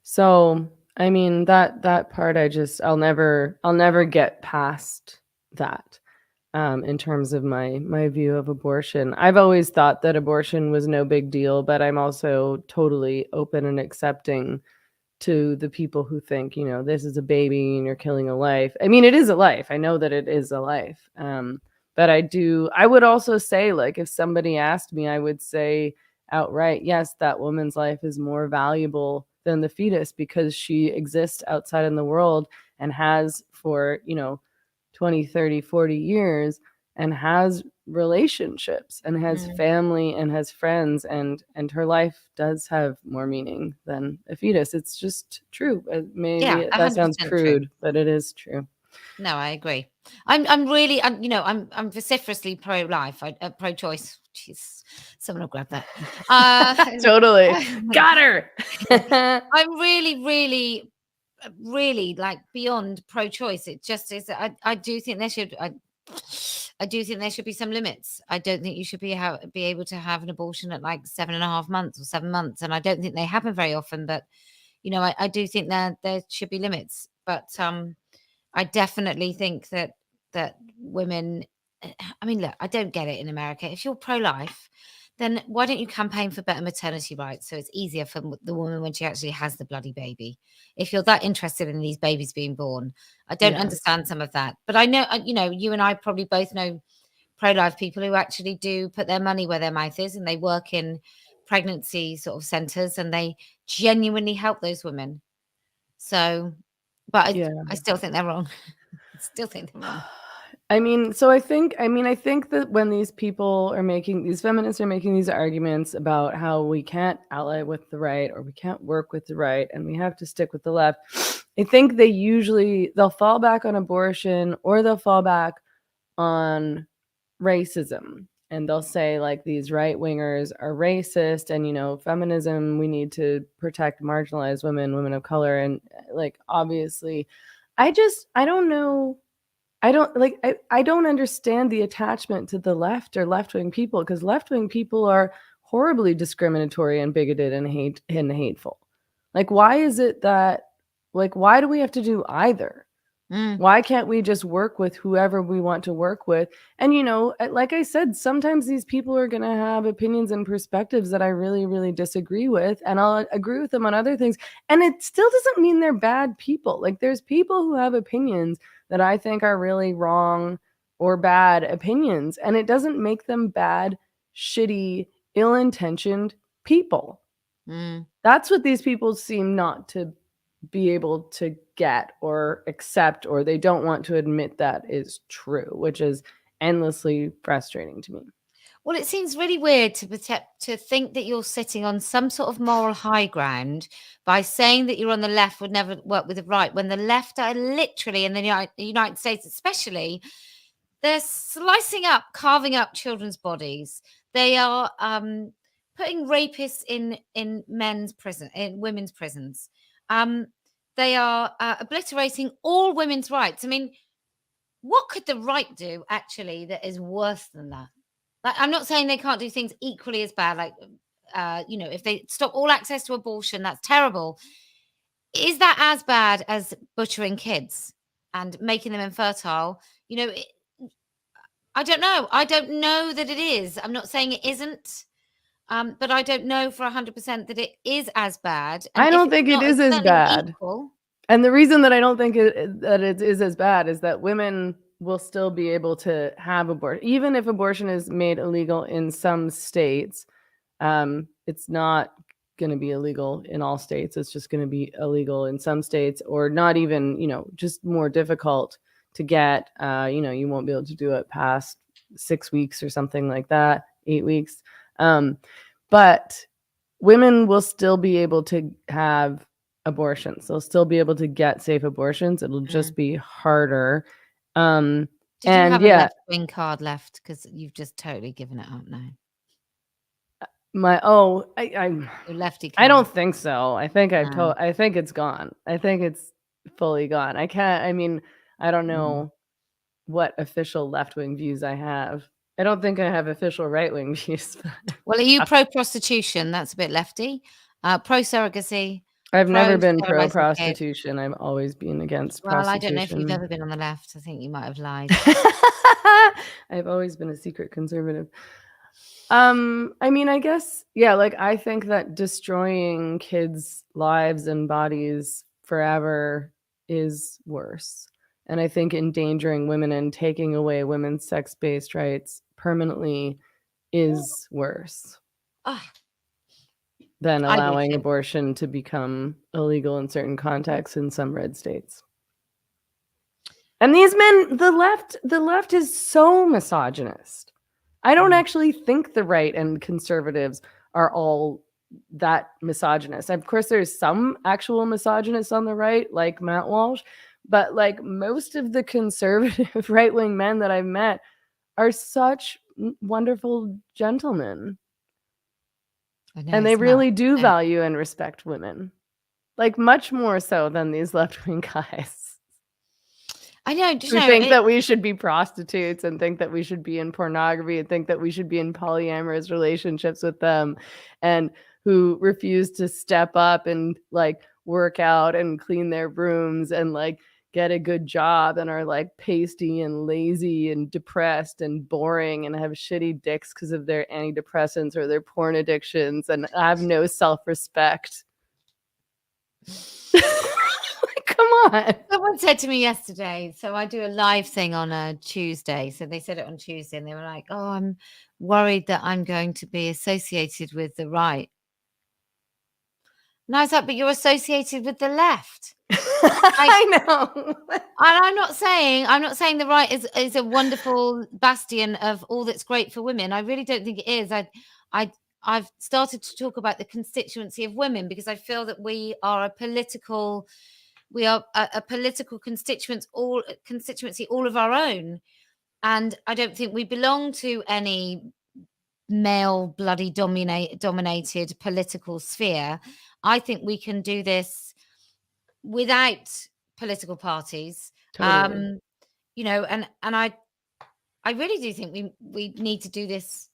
So, I mean, that part I'll never get past that. In terms of my view of abortion. I've always thought that abortion was no big deal, but I'm also totally open and accepting to the people who think, this is a baby and you're killing a life. I mean, it is a life. I know that it is a life. But I would also say, like, if somebody asked me, I would say outright, yes, that woman's life is more valuable than the fetus because she exists outside in the world and has for, 20, 30, 40 years. and has relationships and has family and has friends, and her life does have more meaning than a fetus. It's just true. Maybe that sounds 100% crude, true. but it is true. No, I agree. I'm really, I'm vociferously pro-life, pro-choice. Jeez, someone will grab that. Totally. Got her. I'm really, really, really like beyond pro-choice. It just is. I do think there should. I do think there should be some limits. I don't think you should be able to have an abortion at like 7.5 months or 7 months, and I don't think they happen very often. But I do think that there should be limits. But I definitely think that women. I mean, look, I don't get it in America. If you're pro-life, then why don't you campaign for better maternity rights so it's easier for the woman when she actually has the bloody baby? If you're that interested in these babies being born, I don't understand some of that. But I know, you and I probably both know pro-life people who actually do put their money where their mouth is, and they work in pregnancy sort of centers, and they genuinely help those women. So, but I still think they're wrong. I still think they're wrong. I mean, I think that when these feminists are making these arguments about how we can't ally with the right or we can't work with the right and we have to stick with the left, I think they'll fall back on abortion, or they'll fall back on racism. And they'll say like these right wingers are racist, and feminism, we need to protect marginalized women of color. And like, obviously, I don't know. I don't understand the attachment to the left or left-wing people, because left-wing people are horribly discriminatory and bigoted and hateful. Like, why is it that, like, why do we have to do either? Why can't we just work with whoever we want to work with? And, like I said, sometimes these people are going to have opinions and perspectives that I really, really disagree with, and I'll agree with them on other things. And it still doesn't mean they're bad people. Like, there's people who have opinions that I think are really wrong or bad opinions, and it doesn't make them bad, shitty, ill-intentioned people. That's what these people seem not to be able to get or accept, or they don't want to admit that is true, which is endlessly frustrating to me. Well, it seems really weird to think that you're sitting on some sort of moral high ground by saying that you're on the left would never work with the right, when the left are literally, in the United States especially, they're slicing up, carving up children's bodies. They are putting rapists in women's prisons. They are obliterating all women's rights. I mean, what could the right do actually that is worse than that? Like, I'm not saying they can't do things equally as bad. Like, if they stop all access to abortion, that's terrible. Is that as bad as butchering kids and making them infertile? I don't know. I don't know that it is. I'm not saying it isn't. But I don't know for 100% that it is as bad. And I don't think it is as bad. Equal. And the reason that I don't think that it is as bad is that women will still be able to have abortion, even if abortion is made illegal in some states. It's not going to be illegal in all states. It's just going to be illegal in some states, or not even, just more difficult to get. You won't be able to do it past 6 weeks or something like that, 8 weeks. But women will still be able to have abortions. They'll still be able to get safe abortions. It'll just be harder. Did you have a left-wing card left? Because you've just totally given it up now. Your lefty card. I don't think so. I think I think it's gone. I think it's fully gone. I don't know what official left-wing views I have. I don't think I have official right-wing views. Well, are you pro-prostitution? That's a bit lefty. Pro-surrogacy. I've never been pro-prostitution. I've always been against prostitution. Well, I don't know if you've ever been on the left. I think you might have lied. I've always been a secret conservative. I guess, like, I think that destroying kids' lives and bodies forever is worse. And I think endangering women and taking away women's sex-based rights permanently is worse than allowing abortion to become illegal in certain contexts in some red states. And these men, the left is so misogynist. I don't actually think the right and conservatives are all that misogynist. Of course, there's some actual misogynists on the right, like Matt Walsh, but like most of the conservative right-wing men that I've met are such wonderful gentlemen. And they really do value and respect women, like much more so than these left-wing guys. I know. Who think that we should be prostitutes and think that we should be in pornography and think that we should be in polyamorous relationships with them, and who refuse to step up and like work out and clean their rooms and like get a good job, and are like pasty and lazy and depressed and boring and have shitty dicks because of their antidepressants or their porn addictions and have no self-respect. Come on. Someone said to me yesterday, so I do a live thing on a Tuesday. So they said it on Tuesday and they were like, oh, I'm worried that I'm going to be associated with the right. And I was like, but you're associated with the left. I know. And I'm not saying the right is a wonderful bastion of all that's great for women. I really don't think it is. I've started to talk about the constituency of women because I feel that we are a political constituency all of our own. And I don't think we belong to any male bloody dominated political sphere. I think we can do this without political parties. Totally. You know, and I really do think we need to do this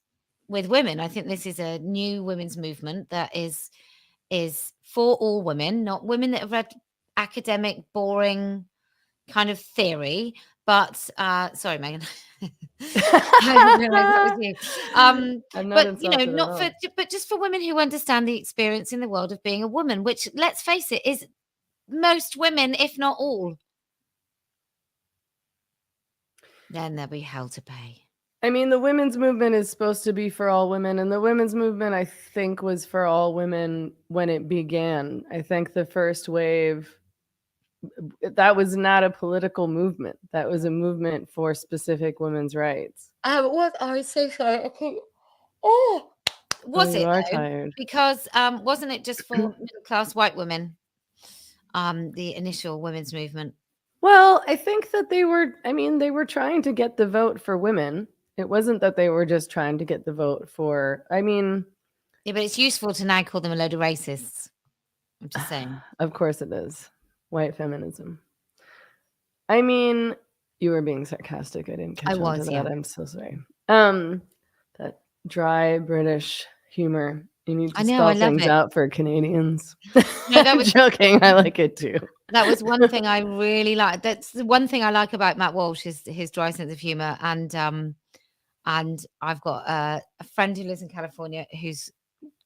with women. I think this is a new women's movement that is for all women, not women that have read academic, boring kind of theory. But sorry, Meghan. I didn't realize that was you. But you know, but just for women who understand the experience in the world of being a woman, which, let's face it, is most women, if not all. Then there'll be hell to pay. I mean, the women's movement is supposed to be for all women, and the women's movement, I think, was for all women when it began. I think the first wave, that was not a political movement. That was a movement for specific women's rights. What? I was so sorry. Was it? You are tired. Because wasn't it just for middle class white women? The initial women's movement. Well, I think that they were trying to get the vote for women. It wasn't that they were just trying to get the vote for, yeah, but it's useful to now call them a load of racists. I'm just saying. Of course it is. White feminism. I mean, you were being sarcastic. I didn't catch on to that. Yeah. I'm so sorry. That dry British humor. You need to spell things out for Canadians. No, that was joking. I like it too. That was one thing I really like. That's the one thing I like about Matt Walsh is his dry sense of humor. And I've got a friend who lives in California who's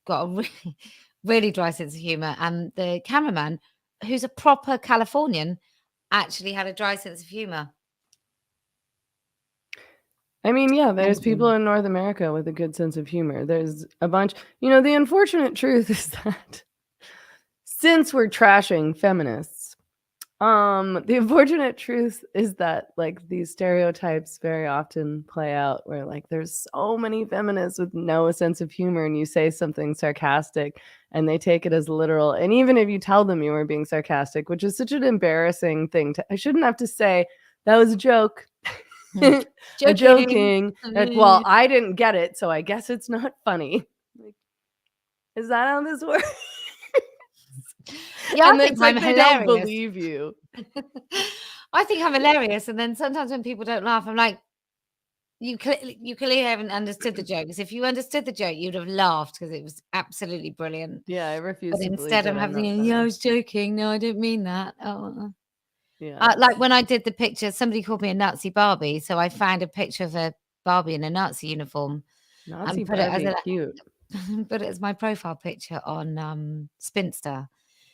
got a really, really dry sense of humor. And the cameraman, who's a proper Californian, actually had a dry sense of humor. I mean, yeah, there's people in North America with a good sense of humor. There's a bunch. You know, the unfortunate truth is that since we're trashing feminists, the unfortunate truth is that like these stereotypes very often play out where like there's so many feminists with no sense of humor, and you say something sarcastic and they take it as literal. And even if you tell them you were being sarcastic, which is such an embarrassing thing I shouldn't have to say that was a joke. Joking. Well, I didn't get it, so I guess it's not funny. Like, is that how this works? Yeah, I think I'm hilarious. Don't believe you. I think I'm hilarious, and then sometimes when people don't laugh, I'm like, you clearly haven't understood the jokes. If you understood the joke, you'd have laughed because it was absolutely brilliant. Yeah, I refuse. But instead, I'm having, I was joking. No, I didn't mean that. Oh. Yeah. Like when I did the picture, somebody called me a Nazi Barbie, so I found a picture of a Barbie in a Nazi uniform. Nazi Barbie, cute. Put it as my profile picture on Spinster.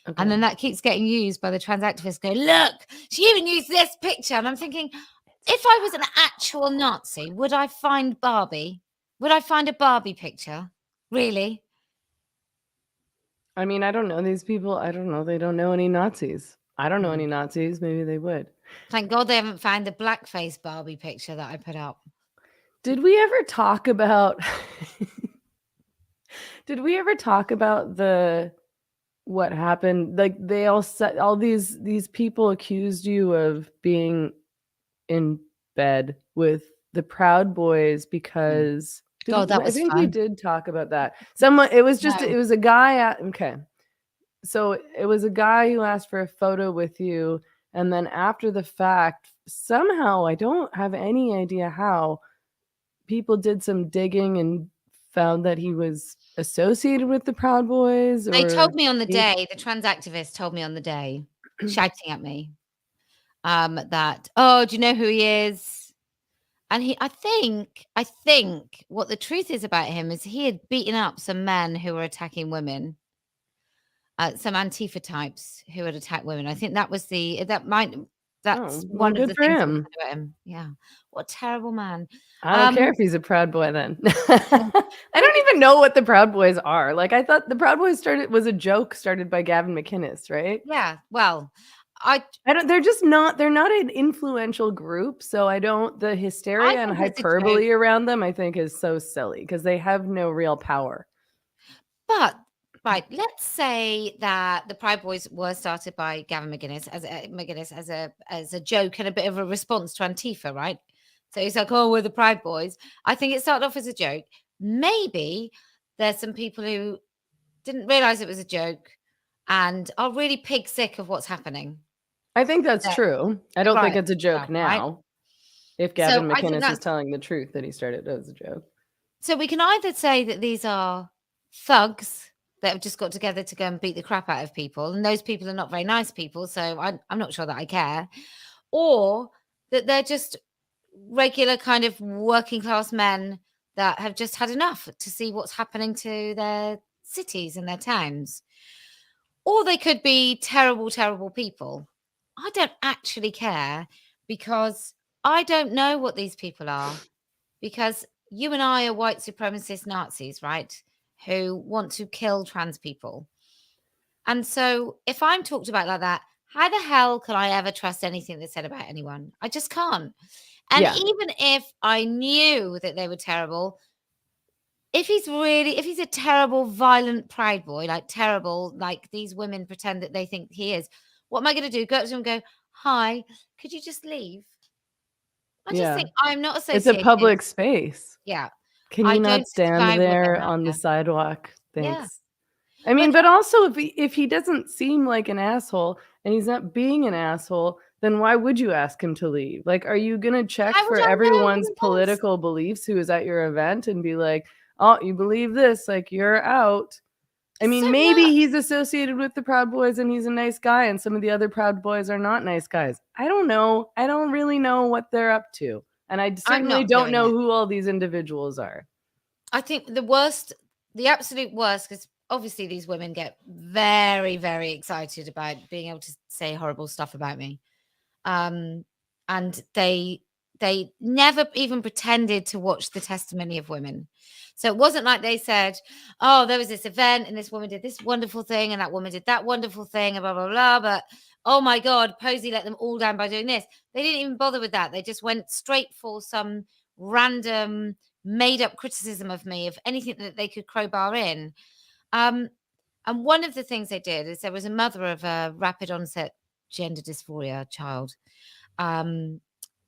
Okay. And then that keeps getting used by the trans activists. Go, look, she even used this picture. And I'm thinking, if I was an actual Nazi, would I find Barbie? Would I find a Barbie picture? Really? I mean, I don't know these people. I don't know. They don't know any Nazis. I don't know any Nazis. Maybe they would. Thank God they haven't found the blackface Barbie picture that I put up. Did we ever talk about Did we ever talk about what happened? Like they all said all these people accused you of being in bed with the Proud Boys because God, that I was think we fun. did talk about that. Someone it was just No. it was a guy at okay. So it was a guy who asked for a photo with you, and then after the fact, somehow I don't have any idea how people did some digging and found that he was associated with the Proud Boys They told or me on the he day, the trans activist told me on the day, shouting at me, that, "Oh, do you know who he is?" And I think what the truth is about him is he had beaten up some men who were attacking women, some Antifa types who had attacked women. I think that's Oh, well, one of good the for things that was him. said about him. Yeah. What a terrible man. I don't care Um, if he's a Proud Boy then. yeah. I Maybe don't even know what the Proud Boys are. Like, I thought the Proud Boys was a joke started by Gavin McInnes, right? yeah, well, I They're not an influential group, so I don't the I hysteria and think it's a joke, hyperbole around them, I think, is so silly because they have no real power. but right, let's say that the Proud Boys were started by Gavin McGuinness as a joke and a bit of a response to Antifa, right? So he's like, "Oh, we're the Proud Boys." I think it started off as a joke. Maybe there's some people who didn't realize it was a joke and are really pig sick of what's happening. I think that's That true. I the don't think riots it's a and joke stuff, right? now. If So Gavin I think McInnes is that's telling the truth that he started as a joke. so we can either say that these are thugs that have just got together to go and beat the crap out of people, and those people are not very nice people, so I'm not sure that I care, or that they're just regular kind of working class men that have just had enough to see what's happening to their cities and their towns. Or they could be terrible, terrible people. I don't actually care because I don't know what these people are because you and I are white supremacist Nazis, right? Who want to kill trans people. And so if I'm talked about like that, how the hell can I ever trust anything that's said about anyone? I just can't. And Yeah. even if I knew that they were terrible, if he's a terrible, violent Pride boy, like terrible, like these women pretend that they think he is, what am I going to do? Go up to him and go, "Hi, could you just leave?" I just Yeah. think I'm not It's a associated. public space. Yeah. Can I you not don't stand disavow what they're there about on the there. sidewalk? Yeah. Thanks. I mean, But but also if he doesn't seem like an asshole and he's not being an asshole, then why would you ask him to leave? Like, are you gonna check how would for I know what everyone's it was? political beliefs who is at your event and be like, "Oh, you believe this, like you're out." I It's so mean, maybe nuts. he's associated with the Proud Boys and he's a nice guy, and some of the other Proud Boys are not nice guys. I don't know. I don't really know what they're up to. And I I'm certainly not don't doing know it. who all these individuals are. I think the worst, the absolute worst, because obviously these women get very, very excited about being able to say horrible stuff about me. And they never even pretended to watch the testimony of women. So it wasn't like they said, "Oh, there was this event and this woman did this wonderful thing and that woman did that wonderful thing and blah blah blah." But oh my God, Posie let them all down by doing this. They didn't even bother with that. They just went straight for some random made up criticism of me of anything that they could crowbar in. Um, and one of the things they did is there was a mother of a rapid onset gender dysphoria child. Um,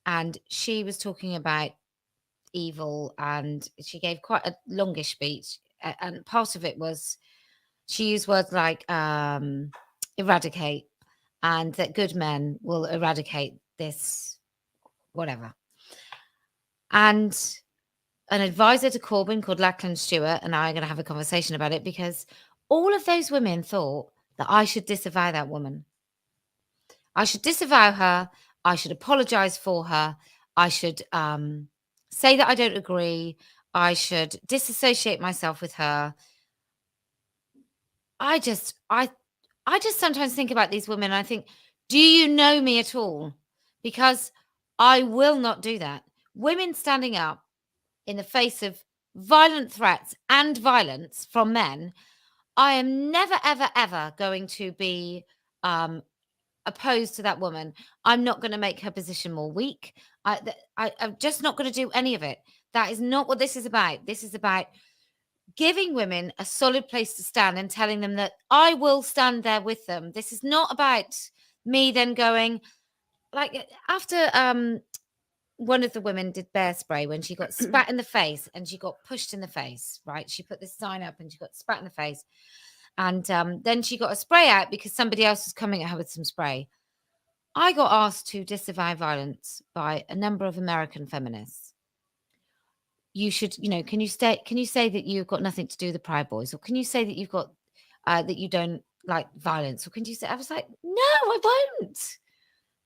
and she was talking about evil and she gave quite a longish speech. And part of it was she used words like eradicate and that good men will eradicate this, whatever. And an advisor to Corbyn called Lachlan Stewart and I are going to have a conversation about it because all of those women thought that I should disavow that woman. I should disavow her. I should apologize for her. I should say that I don't agree. I should disassociate myself with her. I just, I, I just sometimes think about these women and I think, do you know me at all? Because I will not do that. Women standing up in the face of violent threats and violence from men, I am never, ever, ever going to be opposed to that woman. I'm not going to make her position more weak. I'm just not going to do any of it. That is not what this is about. This is about giving women a solid place to stand and telling them that I will stand there with them. This is not about me then going, like, after one of the women did bear spray when she got spat in the face and she got pushed in the face, right? She put this sign up and she got spat in the face. And then she got a spray out because somebody else was coming at her with some spray. I got asked to disavow violence by a number of American feminists. You should, can you say that you've got nothing to do with the Proud Boys? Or can you say that you've got, that you don't like violence? Or can you say, I was like, no, I won't.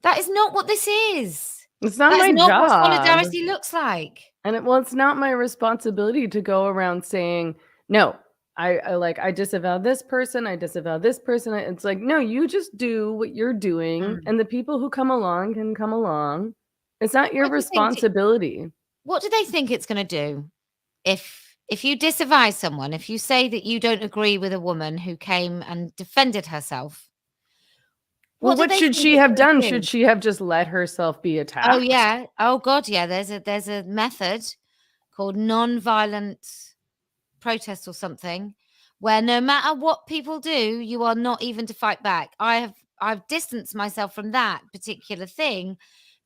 That is not what this is. It's not That my is not what job. solidarity looks like. And it's not my responsibility to go around saying, no, I disavow this person. I disavow this person. It's like, no, you just do what you're doing. And the people who come along can come along. It's not your responsibility. What do they think it's going to do? If you disavow someone, if you say that you don't agree with a woman who came and defended herself, what should she have done? Should she have just let herself be attacked? Oh, yeah. Oh, God, yeah. There's a method called non-violent protest or something, where no matter what people do, you are not even to fight back. I've distanced myself from that particular thing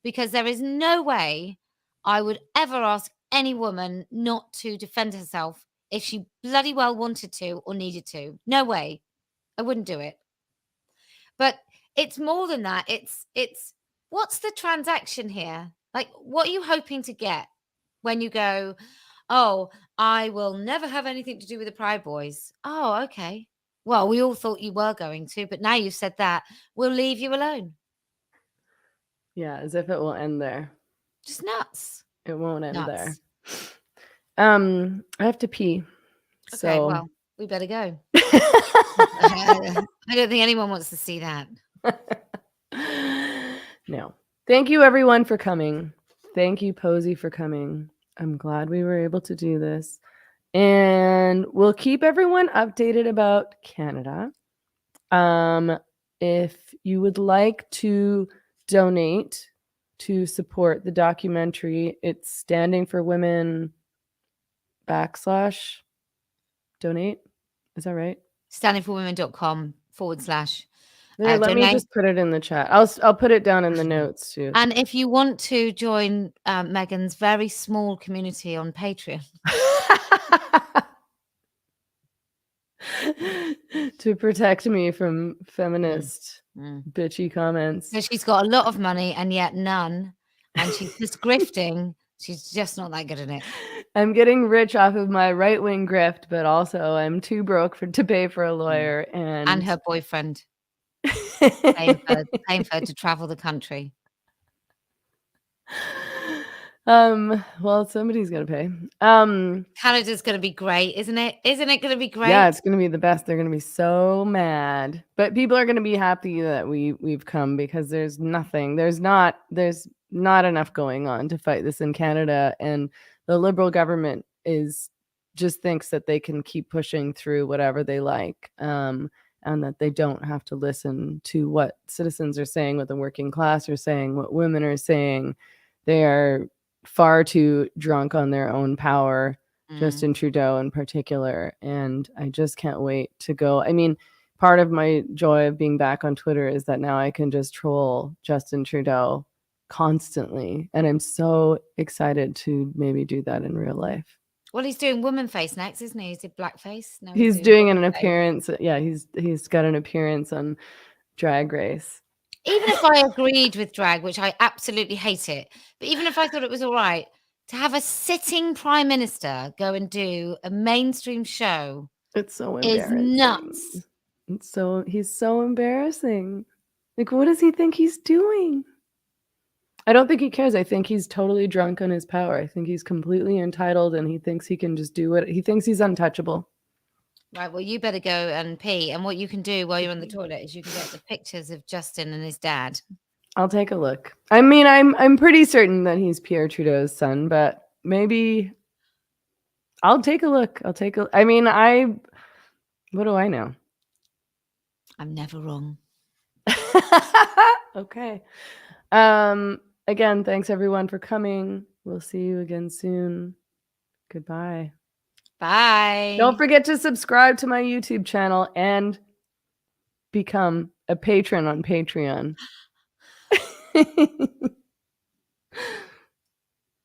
because there is no way I would ever ask any woman not to defend herself if she bloody well wanted to or needed to. No way. I wouldn't do it. But it's more than that. It's what's the transaction here? Like, what are you hoping to get when you go, oh, I will never have anything to do with the Proud Boys? Oh, okay. Well, we all thought you were going to, but now you've said that, we'll leave you alone. Yeah, as if it will end there. Just nuts. It won't end there. I have to pee. Okay, well, we better go. I don't think anyone wants to see that. No. Thank you, everyone, for coming. Thank you, Posie, for coming. I'm glad we were able to do this. And we'll keep everyone updated about Canada. If you would like to donate to support the documentary, it's Standing for Women / donate. Is that right? standingforwomen.com / let me just put it in the chat. I'll put it down in the notes too. And if you want to join Meghan's very small community on Patreon to protect me from feminist bitchy comments. So she's got a lot of money and yet none, and she's just grifting. She's just not that good at it. I'm getting rich off of my right-wing grift, but also I'm too broke to pay for a lawyer and her boyfriend paying for her to travel the country. Well, somebody's gonna pay. Canada's gonna be great, isn't it? Isn't it gonna be great? Yeah, it's gonna be the best. They're gonna be so mad, but people are gonna be happy that we've come, because there's not enough going on to fight this in Canada, and the Liberal government just thinks that they can keep pushing through whatever they like, and that they don't have to listen to what citizens are saying, what the working class are saying, what women are saying. They are far too drunk on their own power, Justin Trudeau in particular, and I just can't wait to go. I mean, part of my joy of being back on Twitter is that now I can just troll Justin Trudeau constantly, and I'm so excited to maybe do that in real life. Well, he's doing woman face next, isn't he? He did blackface. No, he's doing an appearance. Yeah, he's got an appearance on Drag Race. Even if I agreed with drag, which I absolutely hate it, but even if I thought it was all right, to have a sitting prime minister go and do a mainstream show, it's so embarrassing. Is nuts. He's so embarrassing. Like, what does he think he's doing? I don't think he cares. I think he's totally drunk on his power. I think he's completely entitled, and he thinks he can just do what he thinks. He's untouchable. Right, well, you better go and pee. And what you can do while you're on the toilet is you can get the pictures of Justin and his dad. I'll take a look. I mean, I'm pretty certain that he's Pierre Trudeau's son, but maybe I'll take a look. I mean, what do I know? I'm never wrong. Okay. Again, thanks everyone for coming. We'll see you again soon. Goodbye. Bye. Don't forget to subscribe to my YouTube channel and become a patron on Patreon.